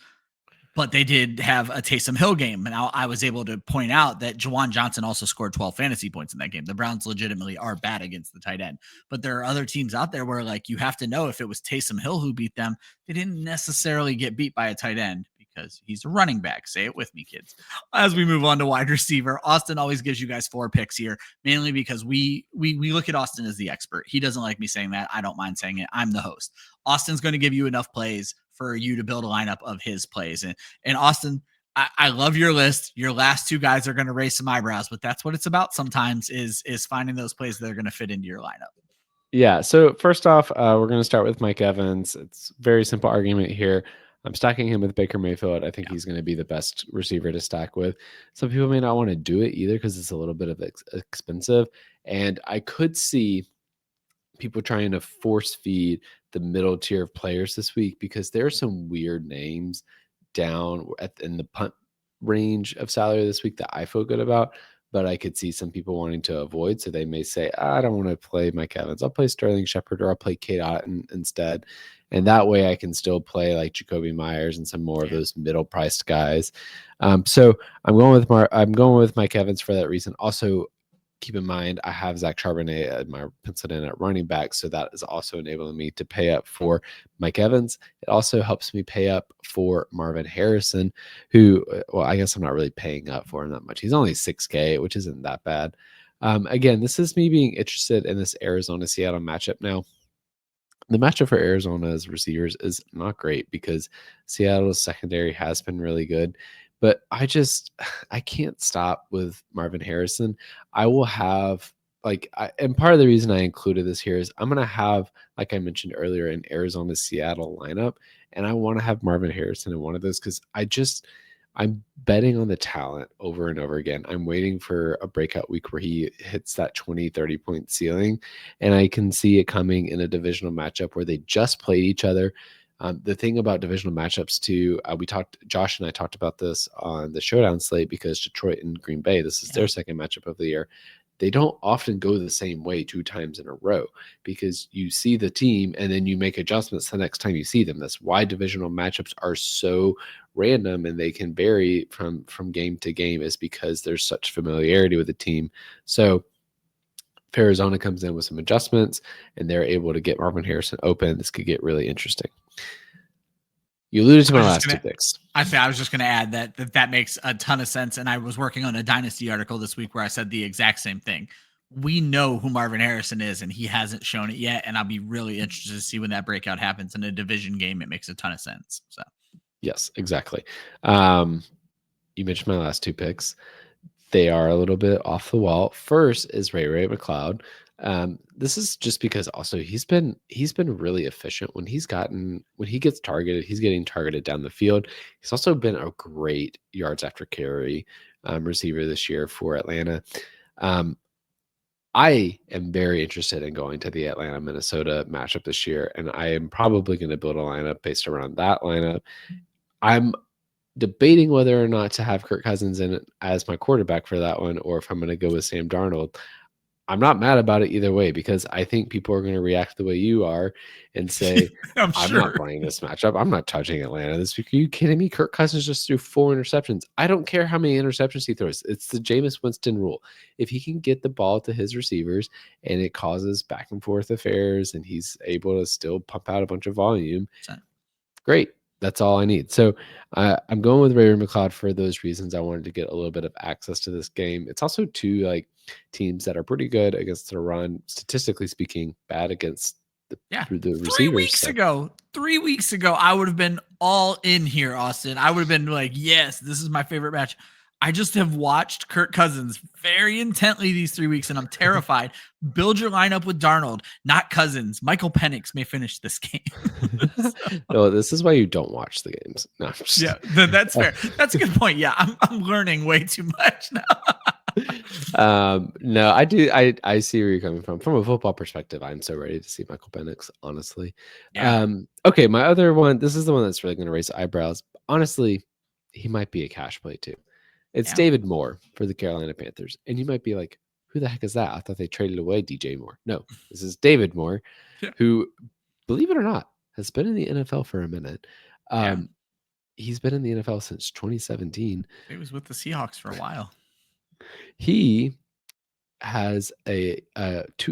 but they did have a Taysom Hill game. And I was able to point out that Juwan Johnson also scored 12 fantasy points in that game. The Browns legitimately are bad against the tight end, but there are other teams out there where like you have to know if it was Taysom Hill who beat them, they didn't necessarily get beat by a tight end because he's a running back. Say it with me, kids. As we move on to wide receiver, Austin always gives you guys 4 picks here, mainly because we look at Austin as the expert. He doesn't like me saying that. I don't mind saying it. I'm the host. Austin's going to give you enough plays for you to build a lineup of his plays. And Austin, I love your list. Your last 2 guys are going to raise some eyebrows, but that's what it's about sometimes is finding those plays that are going to fit into your lineup. Yeah. So first off, we're going to start with Mike Evans. It's a very simple argument here. I'm stacking him with Baker Mayfield. I think he's going to be the best receiver to stack with. Some people may not want to do it either because it's a little bit of expensive. And I could see people trying to force feed the middle tier of players this week because there are some weird names down in the punt range of salary this week that I feel good about, but I could see some people wanting to avoid. So they may say, I don't want to play Mike Evans. I'll play Sterling Shepard or I'll play Kate Otten instead. And that way I can still play like Jakobi Meyers and some more of those middle priced guys. So I'm going with Mike Evans for that reason. Also, keep in mind, I have Zach Charbonnet at my penciled in at running back, so that is also enabling me to pay up for Mike Evans. It also helps me pay up for Marvin Harrison, who, well, I guess I'm not really paying up for him that much. He's only $6K, which isn't that bad. Again, this is me being interested in this Arizona-Seattle matchup now. The matchup for Arizona's receivers is not great because Seattle's secondary has been really good. But I can't stop with Marvin Harrison. I will have and part of the reason I included this here is I'm going to have, like I mentioned earlier, an Arizona Seattle lineup. And I want to have Marvin Harrison in one of those because I'm betting on the talent over and over again. I'm waiting for a breakout week where he hits that 20, 30 point ceiling. And I can see it coming in a divisional matchup where they just played each other. The thing about divisional matchups too, Josh and I talked about this on the Showdown slate because Detroit and Green Bay, this is their second matchup of the year. they don't often go the same way 2 times in a row, because you see the team and then you make adjustments the next time you see them. That's why divisional matchups are so random and they can vary from game to game, is because there's such familiarity with the team. So if Arizona comes in with some adjustments and they're able to get Marvin Harrison open, this could get really interesting. You alluded to my last 2 picks. I was just going to add that makes a ton of sense. And I was working on a Dynasty article this week where I said the exact same thing. We know who Marvin Harrison is, and he hasn't shown it yet. And I'll be really interested to see when that breakout happens in a division game. It makes a ton of sense. So, yes, exactly. You mentioned my last 2 picks. They are a little bit off the wall. First is Ray McLeod. This is just because also he's been really efficient when he gets targeted. He's getting targeted down the field. He's also been a great yards after carry receiver this year for Atlanta. I am very interested in going to the Atlanta-Minnesota matchup this year, and I am probably going to build a lineup based around that lineup. I'm debating whether or not to have Kirk Cousins in it as my quarterback for that one, or if I'm going to go with Sam Darnold. I'm not mad about it either way, because I think people are going to react the way you are and say, I'm not playing this matchup. I'm not touching Atlanta this week. Are you kidding me? Kirk Cousins just threw 4 interceptions. I don't care how many interceptions he throws. It's the Jameis Winston rule. If he can get the ball to his receivers and it causes back and forth affairs and he's able to still pump out a bunch of volume, great. That's all I need. So I'm going with Ray McLeod for those reasons. I wanted to get a little bit of access to this game. It's also 2 teams that are pretty good against the run, statistically speaking, bad against the receivers. 3 weeks ago, I would have been all in here, Austin. I would have been like, yes, this is my favorite match. I just have watched Kirk Cousins very intently these 3 weeks, and I'm terrified. Build your lineup with Darnold, not Cousins. Michael Penix may finish this game. No, this is why you don't watch the games. No, that's fair. That's a good point. Yeah, I'm learning way too much now. No, I do. I see where you're coming from. From a football perspective, I'm so ready to see Michael Penix, honestly. Yeah. Okay, my other one, this is the one that's really going to raise eyebrows. Honestly, he might be a cash play too. It's David Moore for the Carolina Panthers. And you might be like, who the heck is that? I thought they traded away DJ Moore. No, this is David Moore, who, believe it or not, has been in the NFL for a minute. He's been in the NFL since 2017. He was with the Seahawks for a while. He has in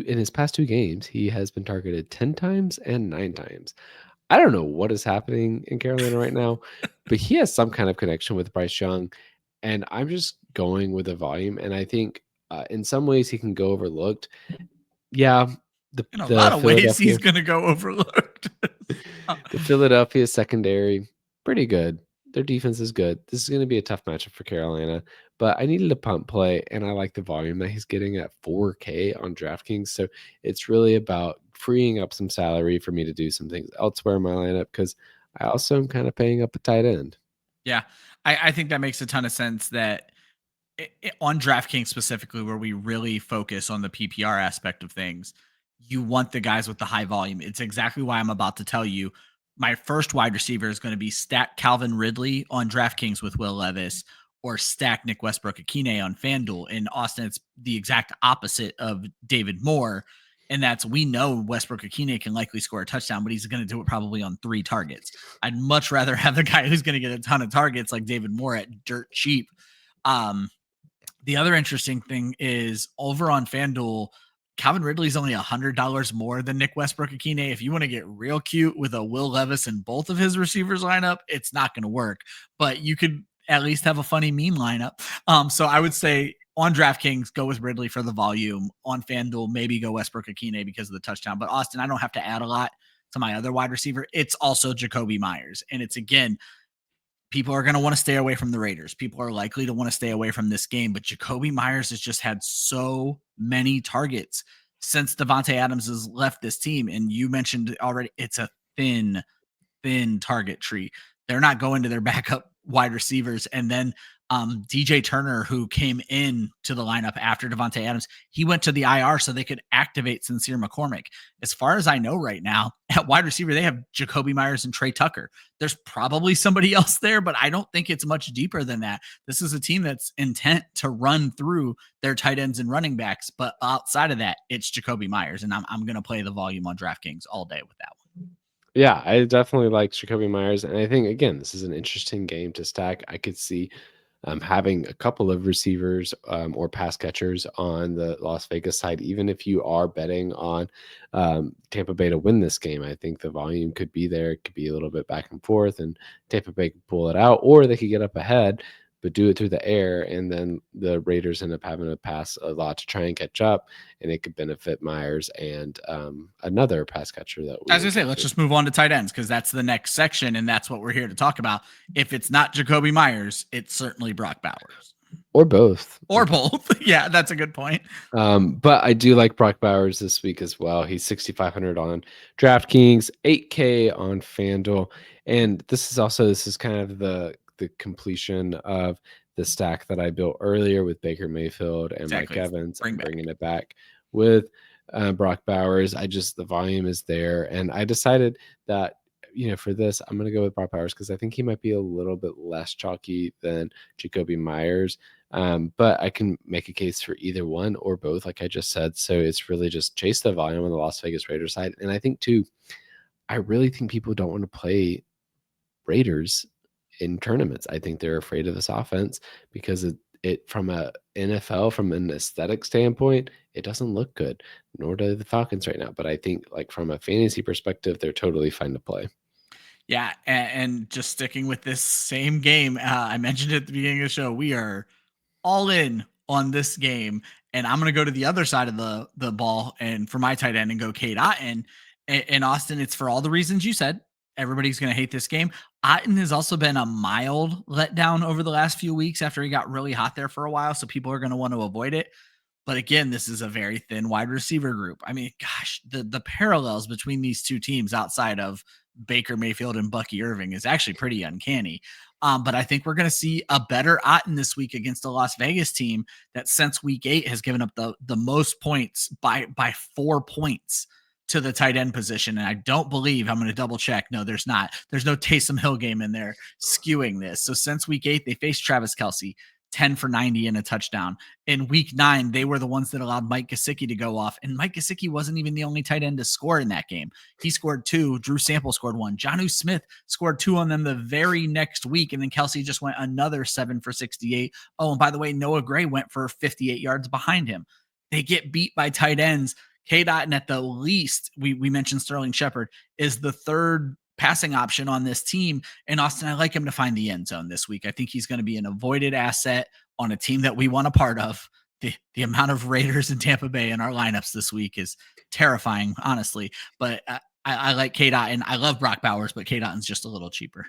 his past 2 games, he has been targeted 10 times and 9 times. I don't know what is happening in Carolina right now, but he has some kind of connection with Bryce Young. And I'm just going with the volume. And I think in some ways he can go overlooked. Yeah. In a lot of ways, he's going to go overlooked. The Philadelphia secondary, pretty good. Their defense is good. This is going to be a tough matchup for Carolina. But I needed a punt play, and I like the volume that he's getting at $4K on DraftKings. So it's really about freeing up some salary for me to do some things elsewhere in my lineup, because I also am kind of paying up a tight end. Yeah, I think that makes a ton of sense, that on DraftKings specifically, where we really focus on the PPR aspect of things, you want the guys with the high volume. It's exactly why I'm about to tell you my first wide receiver is going to be stack Calvin Ridley on DraftKings with Will Levis, or stack Nick Westbrook-Ikine on FanDuel. In Austin, it's the exact opposite of David Moore. And that's, we know Westbrook-Ikine can likely score a touchdown, but he's going to do it probably on 3 targets. I'd much rather have the guy who's going to get a ton of targets like David Moore at dirt cheap. The other interesting thing is, over on FanDuel, Calvin Ridley's only $100 more than Nick Westbrook-Ikine. If you want to get real cute with a Will Levis in both of his receivers lineup, it's not going to work, but you could at least have a funny meme lineup. So I would say on DraftKings, go with Ridley for the volume. On FanDuel, maybe go Westbrook-Ikine because of the touchdown. But Austin, I don't have to add a lot to my other wide receiver. It's also Jakobi Meyers. And it's, again, people are going to want to stay away from the Raiders. People are likely to want to stay away from this game. But Jakobi Meyers has just had so many targets since Davante Adams has left this team. And you mentioned already, it's a thin target tree. They're not going to their backup wide receivers. And then DJ Turner, who came in to the lineup after Devontae Adams, he went to the IR so they could activate Sincere McCormick. As far as I know right now, at wide receiver, they have Jakobi Meyers and Trey Tucker. There's probably somebody else there, but I don't think it's much deeper than that. This is a team that's intent to run through their tight ends and running backs, but outside of that, it's Jakobi Meyers, and I'm going to play the volume on DraftKings all day with that one. Yeah, I definitely like Jakobi Meyers, and I think, again, this is an interesting game to stack. I could see having a couple of receivers or pass catchers on the Las Vegas side, even if you are betting on Tampa Bay to win this game. I think the volume could be there. It could be a little bit back and forth, and Tampa Bay could pull it out, or they could get up ahead, but do it through the air, and then the Raiders end up having to pass a lot to try and catch up, and it could benefit Meyers and another pass catcher that we. As I say, let's just move on to tight ends because that's the next section, and that's what we're here to talk about. If it's not Jakobi Meyers, it's certainly Brock Bowers. Or both. Or both. Yeah, that's a good point. But I do like Brock Bowers this week as well. He's 6,500 on DraftKings, 8K on FanDuel, and this is kind of the completion of the stack that I built earlier with Baker Mayfield and Mike Evans. I'm bringing it back with Brock Bowers. The volume is there, and I decided that for this, I'm going to go with Brock Bowers because I think he might be a little bit less chalky than Jakobi Meyers. But I can make a case for either one or both, like I just said. So it's really just chase the volume on the Las Vegas Raiders side. And I think too, I really think people don't want to play Raiders in tournaments. I think they're afraid of this offense because it from a NFL, from an aesthetic standpoint, it doesn't look good, nor do the Falcons right now. But I think from a fantasy perspective, they're totally fine to play. Yeah, and just sticking with this same game, I mentioned at the beginning of the show, we are all in on this game, and I'm going to go to the other side of the ball and for my tight end and go Cade Otton. And Austin, it's for all the reasons you said. Everybody's going to hate this game. Otton has also been a mild letdown over the last few weeks after he got really hot there for a while, so people are going to want to avoid it. But again, this is a very thin wide receiver group. I mean, gosh, the parallels between these two teams outside of Baker Mayfield and Bucky Irving is actually pretty uncanny. But I think we're going to see a better Otton this week against a Las Vegas team that since week 8 has given up the most points by 4 points to the tight end position. And I don't believe, I'm going to double check. No, there's not. There's no Taysom Hill game in there skewing this. So since week 8, they faced Travis Kelce, 10 for 90 and a touchdown. In week 9, they were the ones that allowed Mike Gesicki to go off. And Mike Gesicki wasn't even the only tight end to score in that game. He scored 2. Drew Sample scored 1. Jonnu Smith scored 2 on them the very next week. And then Kelce just went another 7 for 68. Oh, and by the way, Noah Gray went for 58 yards behind him. They get beat by tight ends. Cade Otton at the least, we mentioned Sterling Shepard, is the third passing option on this team. And Austin, I like him to find the end zone this week. I think he's going to be an avoided asset on a team that we want a part of. The amount of Raiders in Tampa Bay in our lineups this week is terrifying, honestly. But I like Cade Otton. I love Brock Bowers, but Cade Otton's just a little cheaper.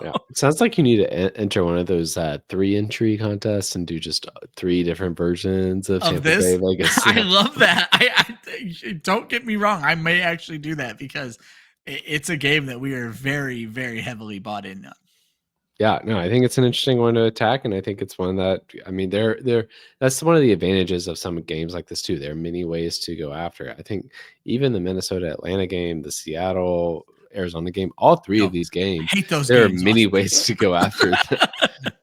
Yeah. It sounds like you need to enter one of those 3-entry contests and do just 3 different versions of Tampa this. Bay Vegas. I love that. I don't get me wrong. I may actually do that because it's a game that we are very, very heavily bought in on. Yeah, no, I think it's an interesting one to attack, and I think it's one that, I mean, that's one of the advantages of some games like this too. There are many ways to go after it. I think even the Minnesota-Atlanta game, the Seattle-Arizona game, all 3 of these games, I hate those there games, are many ways to go after it.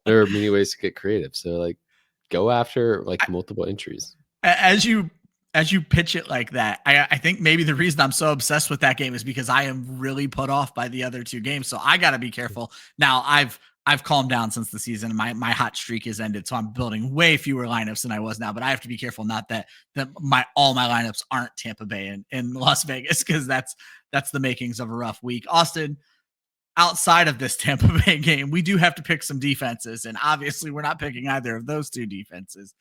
There are many ways to get creative. So, go after multiple entries. As you pitch it like that, I think maybe the reason I'm so obsessed with that game is because I am really put off by the other 2 games. So I got to be careful. Now I've calmed down since the season. My hot streak has ended. So I'm building way fewer lineups than I was now, but I have to be careful not that all my lineups aren't Tampa Bay and Las Vegas, because that's the makings of a rough week. Austin, outside of this Tampa Bay game, we do have to pick some defenses. And obviously we're not picking either of those 2 defenses.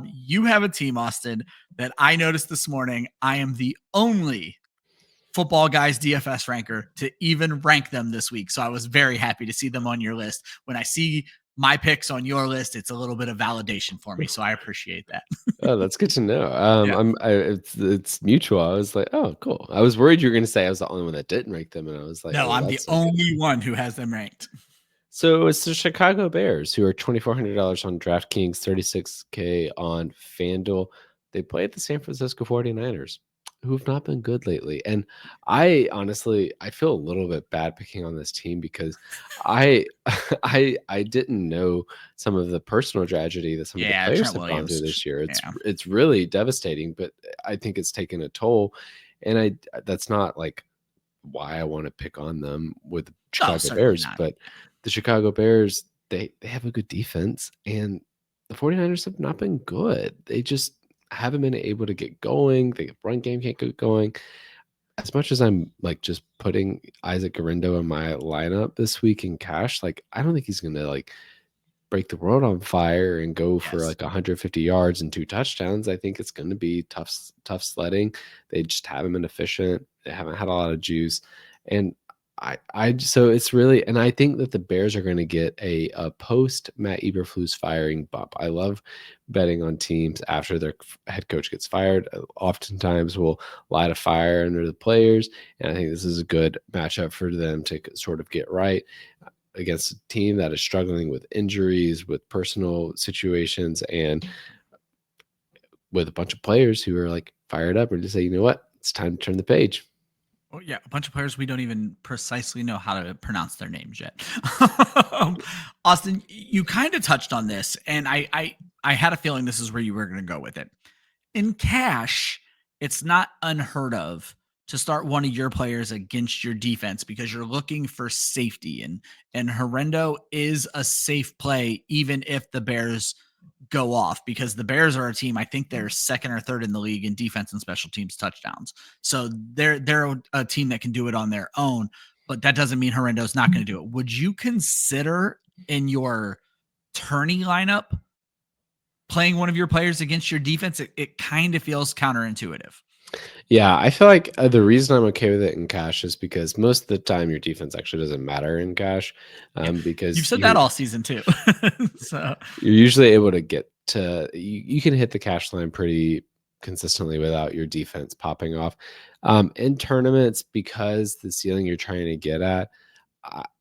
You have a team, Austin, that I noticed this morning. I am the only Football Guys DFS ranker to even rank them this week. So I was very happy to see them on your list. When I see my picks on your list, it's a little bit of validation for me. So I appreciate that. Oh, that's good to know. It's mutual. I was like, oh, cool. I was worried you were going to say I was the only one that didn't rank them. And I was like, no, I'm the only one who has them ranked. So it's the Chicago Bears, who are $2,400 on DraftKings, $36K on FanDuel. They play at the San Francisco 49ers, who have not been good lately. And I honestly, I feel a little bit bad picking on this team because I I didn't know some of the personal tragedy that some of the Yeah, players Trent have gone through Williams. this year. Yeah. It's really devastating, but I think it's taken a toll. And that's not like why I want to pick on them with the No, Chicago certainly Bears, not. but the Chicago Bears, they have a good defense, and the 49ers have not been good. They just haven't been able to get going. The run game can't get going. As much as I'm like just putting Isaac Guerendo in my lineup this week in cash, like I don't think he's gonna like break the world on fire and go for Yes. like 150 yards and 2 touchdowns. I think it's going to be tough sledding. They just haven't been efficient. They haven't had a lot of juice, and so it's really, and I think that the Bears are going to get a post Matt Eberflus firing bump. I love betting on teams after their head coach gets fired. Oftentimes will light a fire under the players, and I think this is a good matchup for them to sort of get right against a team that is struggling with injuries, with personal situations, and with a bunch of players who are like fired up and just say, you know what, it's time to turn the page. Oh yeah, a bunch of players we don't even precisely know how to pronounce their names yet. Austin, you kind of touched on this, and I had a feeling this is where you were going to go with it. In cash, it's not unheard of to start one of your players against your defense because you're looking for safety, and Guerendo is a safe play even if the Bears go off, because the Bears are a team, I think they're second or third in the league in defense and special teams touchdowns. So they're a team that can do it on their own, but that doesn't mean Guerendo's not going to do it. Would you consider in your tourney lineup playing one of your players against your defense? It kind of feels counterintuitive. Yeah, I feel like the reason I'm okay with it in cash is because most of the time your defense actually doesn't matter in cash, because You've said that all season too. So you're usually able to get to you can hit the cash line pretty consistently without your defense popping off. In tournaments, because the ceiling you're trying to get at,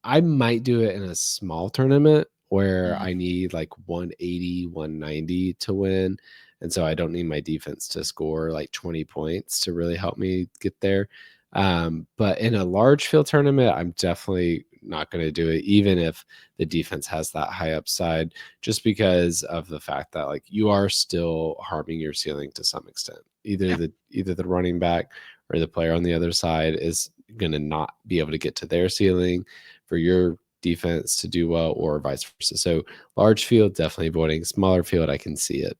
I might do it in a small tournament where I need like 180, 190 to win. And so I don't need my defense to score like 20 points to really help me get there. But in a large field tournament, I'm definitely not going to do it, even if the defense has that high upside, just because of the fact that like you are still harming your ceiling to some extent. Either the running back or the player on the other side is going to not be able to get to their ceiling for your defense to do well, or vice versa. So large field, definitely avoiding. Smaller field, I can see it.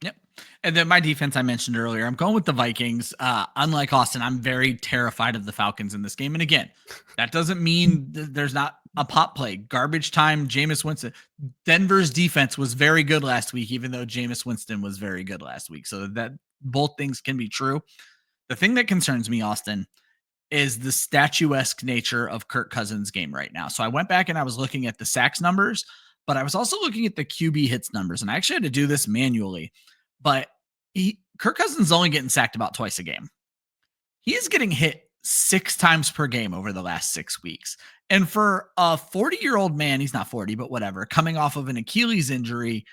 Yep. And then my defense I mentioned earlier, I'm going with the Vikings. Unlike Austin, I'm very terrified of the Falcons in this game. And again, that doesn't mean there's not a pop play. Garbage time, Jameis Winston. Denver's defense was very good last week, even though Jameis Winston was very good last week. So that both things can be true. The thing that concerns me, Austin, is the statuesque nature of Kirk Cousins' game right now. So I went back and I was looking at the sacks numbers, but I was also looking at the QB hits numbers. And I actually had to do this manually. But Kirk Cousins is only getting sacked about twice a game. He is getting hit 6 times per game over the last 6 weeks. And for a 40-year-old man, he's not 40, but whatever, coming off of an Achilles injury,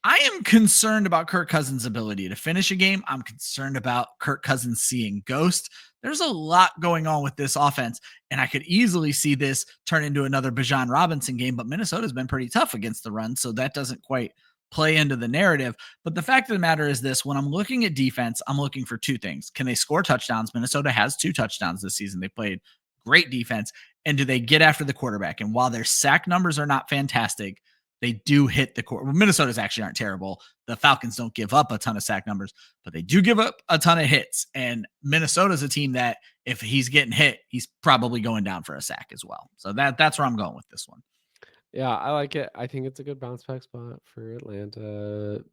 I am concerned about Kirk Cousins' ability to finish a game. I'm concerned about Kirk Cousins seeing ghosts. There's a lot going on with this offense, and I could easily see this turn into another Bijan Robinson game, but Minnesota's been pretty tough against the run, so that doesn't quite play into the narrative. But the fact of the matter is this: when I'm looking at defense, I'm looking for 2 things. Can they score touchdowns? Minnesota has 2 touchdowns this season. They played great defense. And do they get after the quarterback? And while their sack numbers are not fantastic, they do hit the core. Well, Minnesota's actually aren't terrible. The Falcons don't give up a ton of sack numbers, but they do give up a ton of hits. And Minnesota's a team that if he's getting hit, he's probably going down for a sack as well. So that's where I'm going with this one. Yeah, I like it. I think it's a good bounce back spot for Atlanta.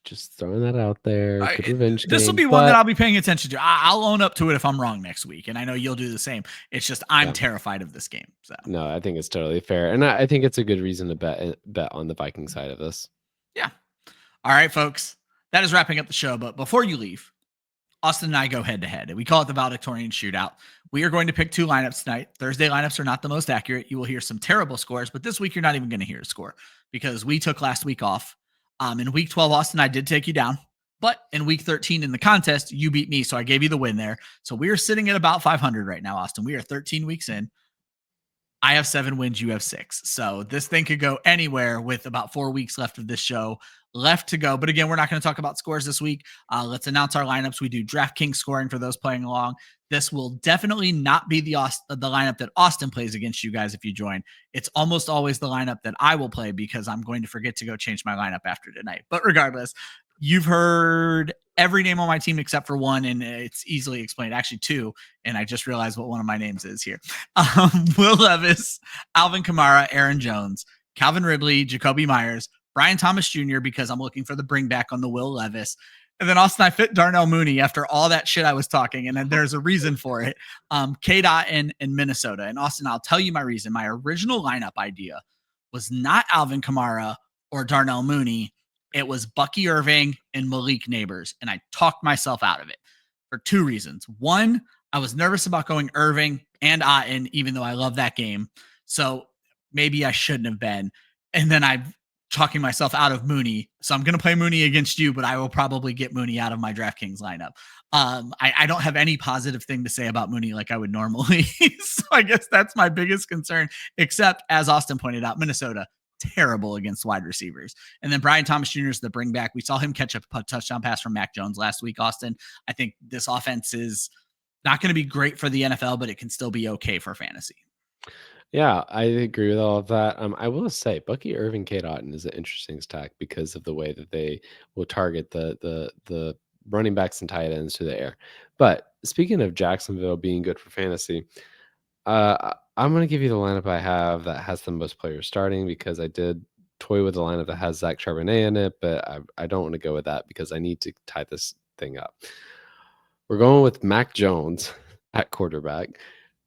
Just throwing that out there. Good revenge This will game. be one that I'll be paying attention to. I'll own up to it if I'm wrong next week, and I know you'll do the same. It's just I'm terrified of this game. So no, I think it's totally fair, and I think it's a good reason to bet on the Viking side of this. Yeah. All right, folks. That is wrapping up the show. But before you leave, Austin and I go head to head. We call it the Valedictorian Shootout. We are going to pick 2 lineups tonight. Thursday lineups are not the most accurate. You will hear some terrible scores, but this week you're not even going to hear a score because we took last week off. In week 12, Austin, I did take you down, but in week 13 in the contest, you beat me, so I gave you the win there. So we are sitting at about 500 right now, Austin. We are 13 weeks in. I have 7 wins, you have 6. So this thing could go anywhere with about 4 weeks left of this show left to go. But again, we're not going to talk about scores this week. Let's announce our lineups. We do DraftKings scoring for those playing along. This will definitely not be the lineup that Austin plays against you guys if you join. It's almost always the lineup that I will play because I'm going to forget to go change my lineup after tonight. But regardless, you've heard every name on my team except for one, and it's easily explained. Actually, 2, and I just realized what one of my names is here. Will Levis, Alvin Kamara, Aaron Jones, Calvin Ridley, Jakobi Meyers, Brian Thomas Jr., because I'm looking for the bring back on the Will Levis. And then Austin, I fit Darnell Mooney after all that shit I was talking, and then there's a reason for it. K-Dot in Minnesota. And Austin, I'll tell you my reason. My original lineup idea was not Alvin Kamara or Darnell Mooney. It was Bucky Irving and Malik Neighbors, and I talked myself out of it for 2 reasons. One, I was nervous about going Irving and Otten, even though I love that game. So maybe I shouldn't have been. And then I'm talking myself out of Mooney. So I'm going to play Mooney against you, but I will probably get Mooney out of my DraftKings lineup. I don't have any positive thing to say about Mooney like I would normally. So I guess that's my biggest concern, except as Austin pointed out, Minnesota, terrible against wide receivers. And then Brian Thomas Jr. is the bring back. We saw him catch a touchdown pass from Mac Jones last week, Austin. I think this offense is not going to be great for the NFL, but it can still be okay for fantasy. Yeah, I agree with all of that. I will say Bucky Irving, Kate Otten is an interesting stack because of the way that they will target the running backs and tight ends through the air. But speaking of Jacksonville being good for fantasy, I'm going to give you the lineup I have that has the most players starting because I did toy with the lineup that has Zach Charbonnet in it, but I don't want to go with that because I need to tie this thing up. We're going with Mac Jones at quarterback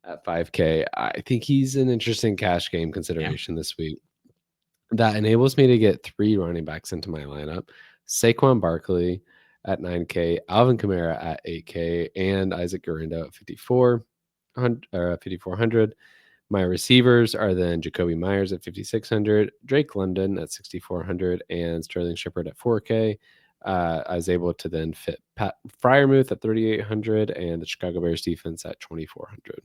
at 5K. I think he's an interesting cash game consideration this week. That enables me to get 3 running backs into my lineup. Saquon Barkley at 9K, Alvin Kamara at 8K, and Isaac Guerendo at 5,400. My receivers are then Jakobi Meyers at 5,600, Drake London at 6,400, and Sterling Shepard at 4K. I was able to then fit Pat Freirmuth at 3,800 and the Chicago Bears defense at 2,400.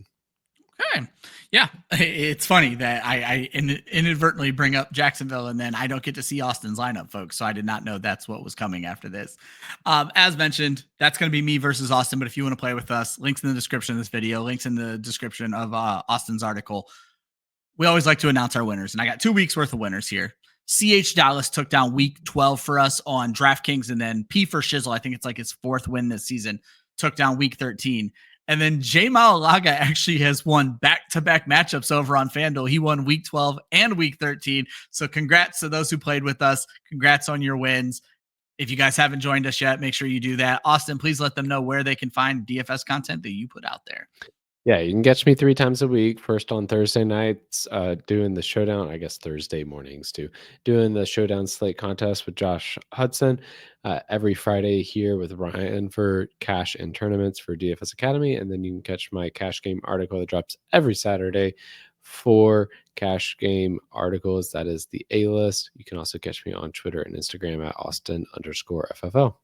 Okay. Yeah. It's funny that I inadvertently bring up Jacksonville and then I don't get to see Austin's lineup, folks. So I did not know that's what was coming after this. As mentioned, that's going to be me versus Austin. But if you want to play with us, links in the description of this video, links in the description of Austin's article. We always like to announce our winners. And I got 2 weeks worth of winners here. CH Dallas took down week 12 for us on DraftKings. And then P for Shizzle, I think it's like his 4th win this season, took down week 13. And then Jay Malalaga actually has won back-to-back matchups over on FanDuel. He won week 12 and week 13. So congrats to those who played with us. Congrats on your wins. If you guys haven't joined us yet, make sure you do that. Austin, please let them know where they can find DFS content that you put out there. Yeah, you can catch me 3 times a week. First on Thursday nights, doing the showdown, I guess Thursday mornings too, doing the showdown slate contest with Josh Hudson. Every Friday here with Ryan for cash and tournaments for DFS Academy. And then you can catch my cash game article that drops every Saturday for cash game articles. That is the A-list. You can also catch me on Twitter and Instagram at Austin_FFL.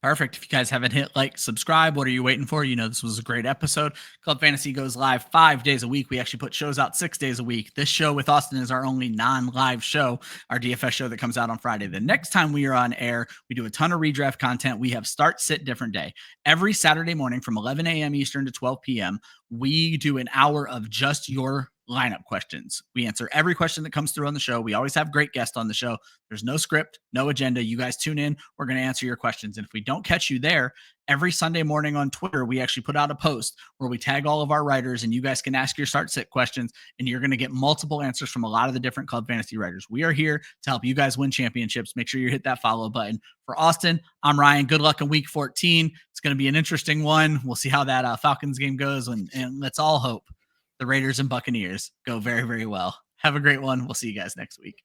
Perfect. If you guys haven't hit like, subscribe, what are you waiting for? You know, this was a great episode. Club Fantasy goes live 5 days a week. We actually put shows out 6 days a week. This show with Austin is our only non-live show, our DFS show that comes out on Friday. The next time we are on air, we do a ton of redraft content. We have start, sit, different day. Every Saturday morning from 11 a.m. Eastern to 12 p.m., we do an hour of just your lineup questions. We answer every question that comes through on the show. We always have great guests on the show. There's no script, no agenda. You guys tune in. We're going to answer your questions. And if we don't catch you there, every Sunday morning on Twitter, we actually put out a post where we tag all of our writers and you guys can ask your start sit questions and you're going to get multiple answers from a lot of the different Club Fantasy writers. We are here to help you guys win championships. Make sure you hit that follow button. For Austin, I'm Ryan. Good luck in week 14. It's going to be an interesting one. We'll see how that Falcons game goes and let's all hope the Raiders and Buccaneers go very, very well. Have a great one. We'll see you guys next week.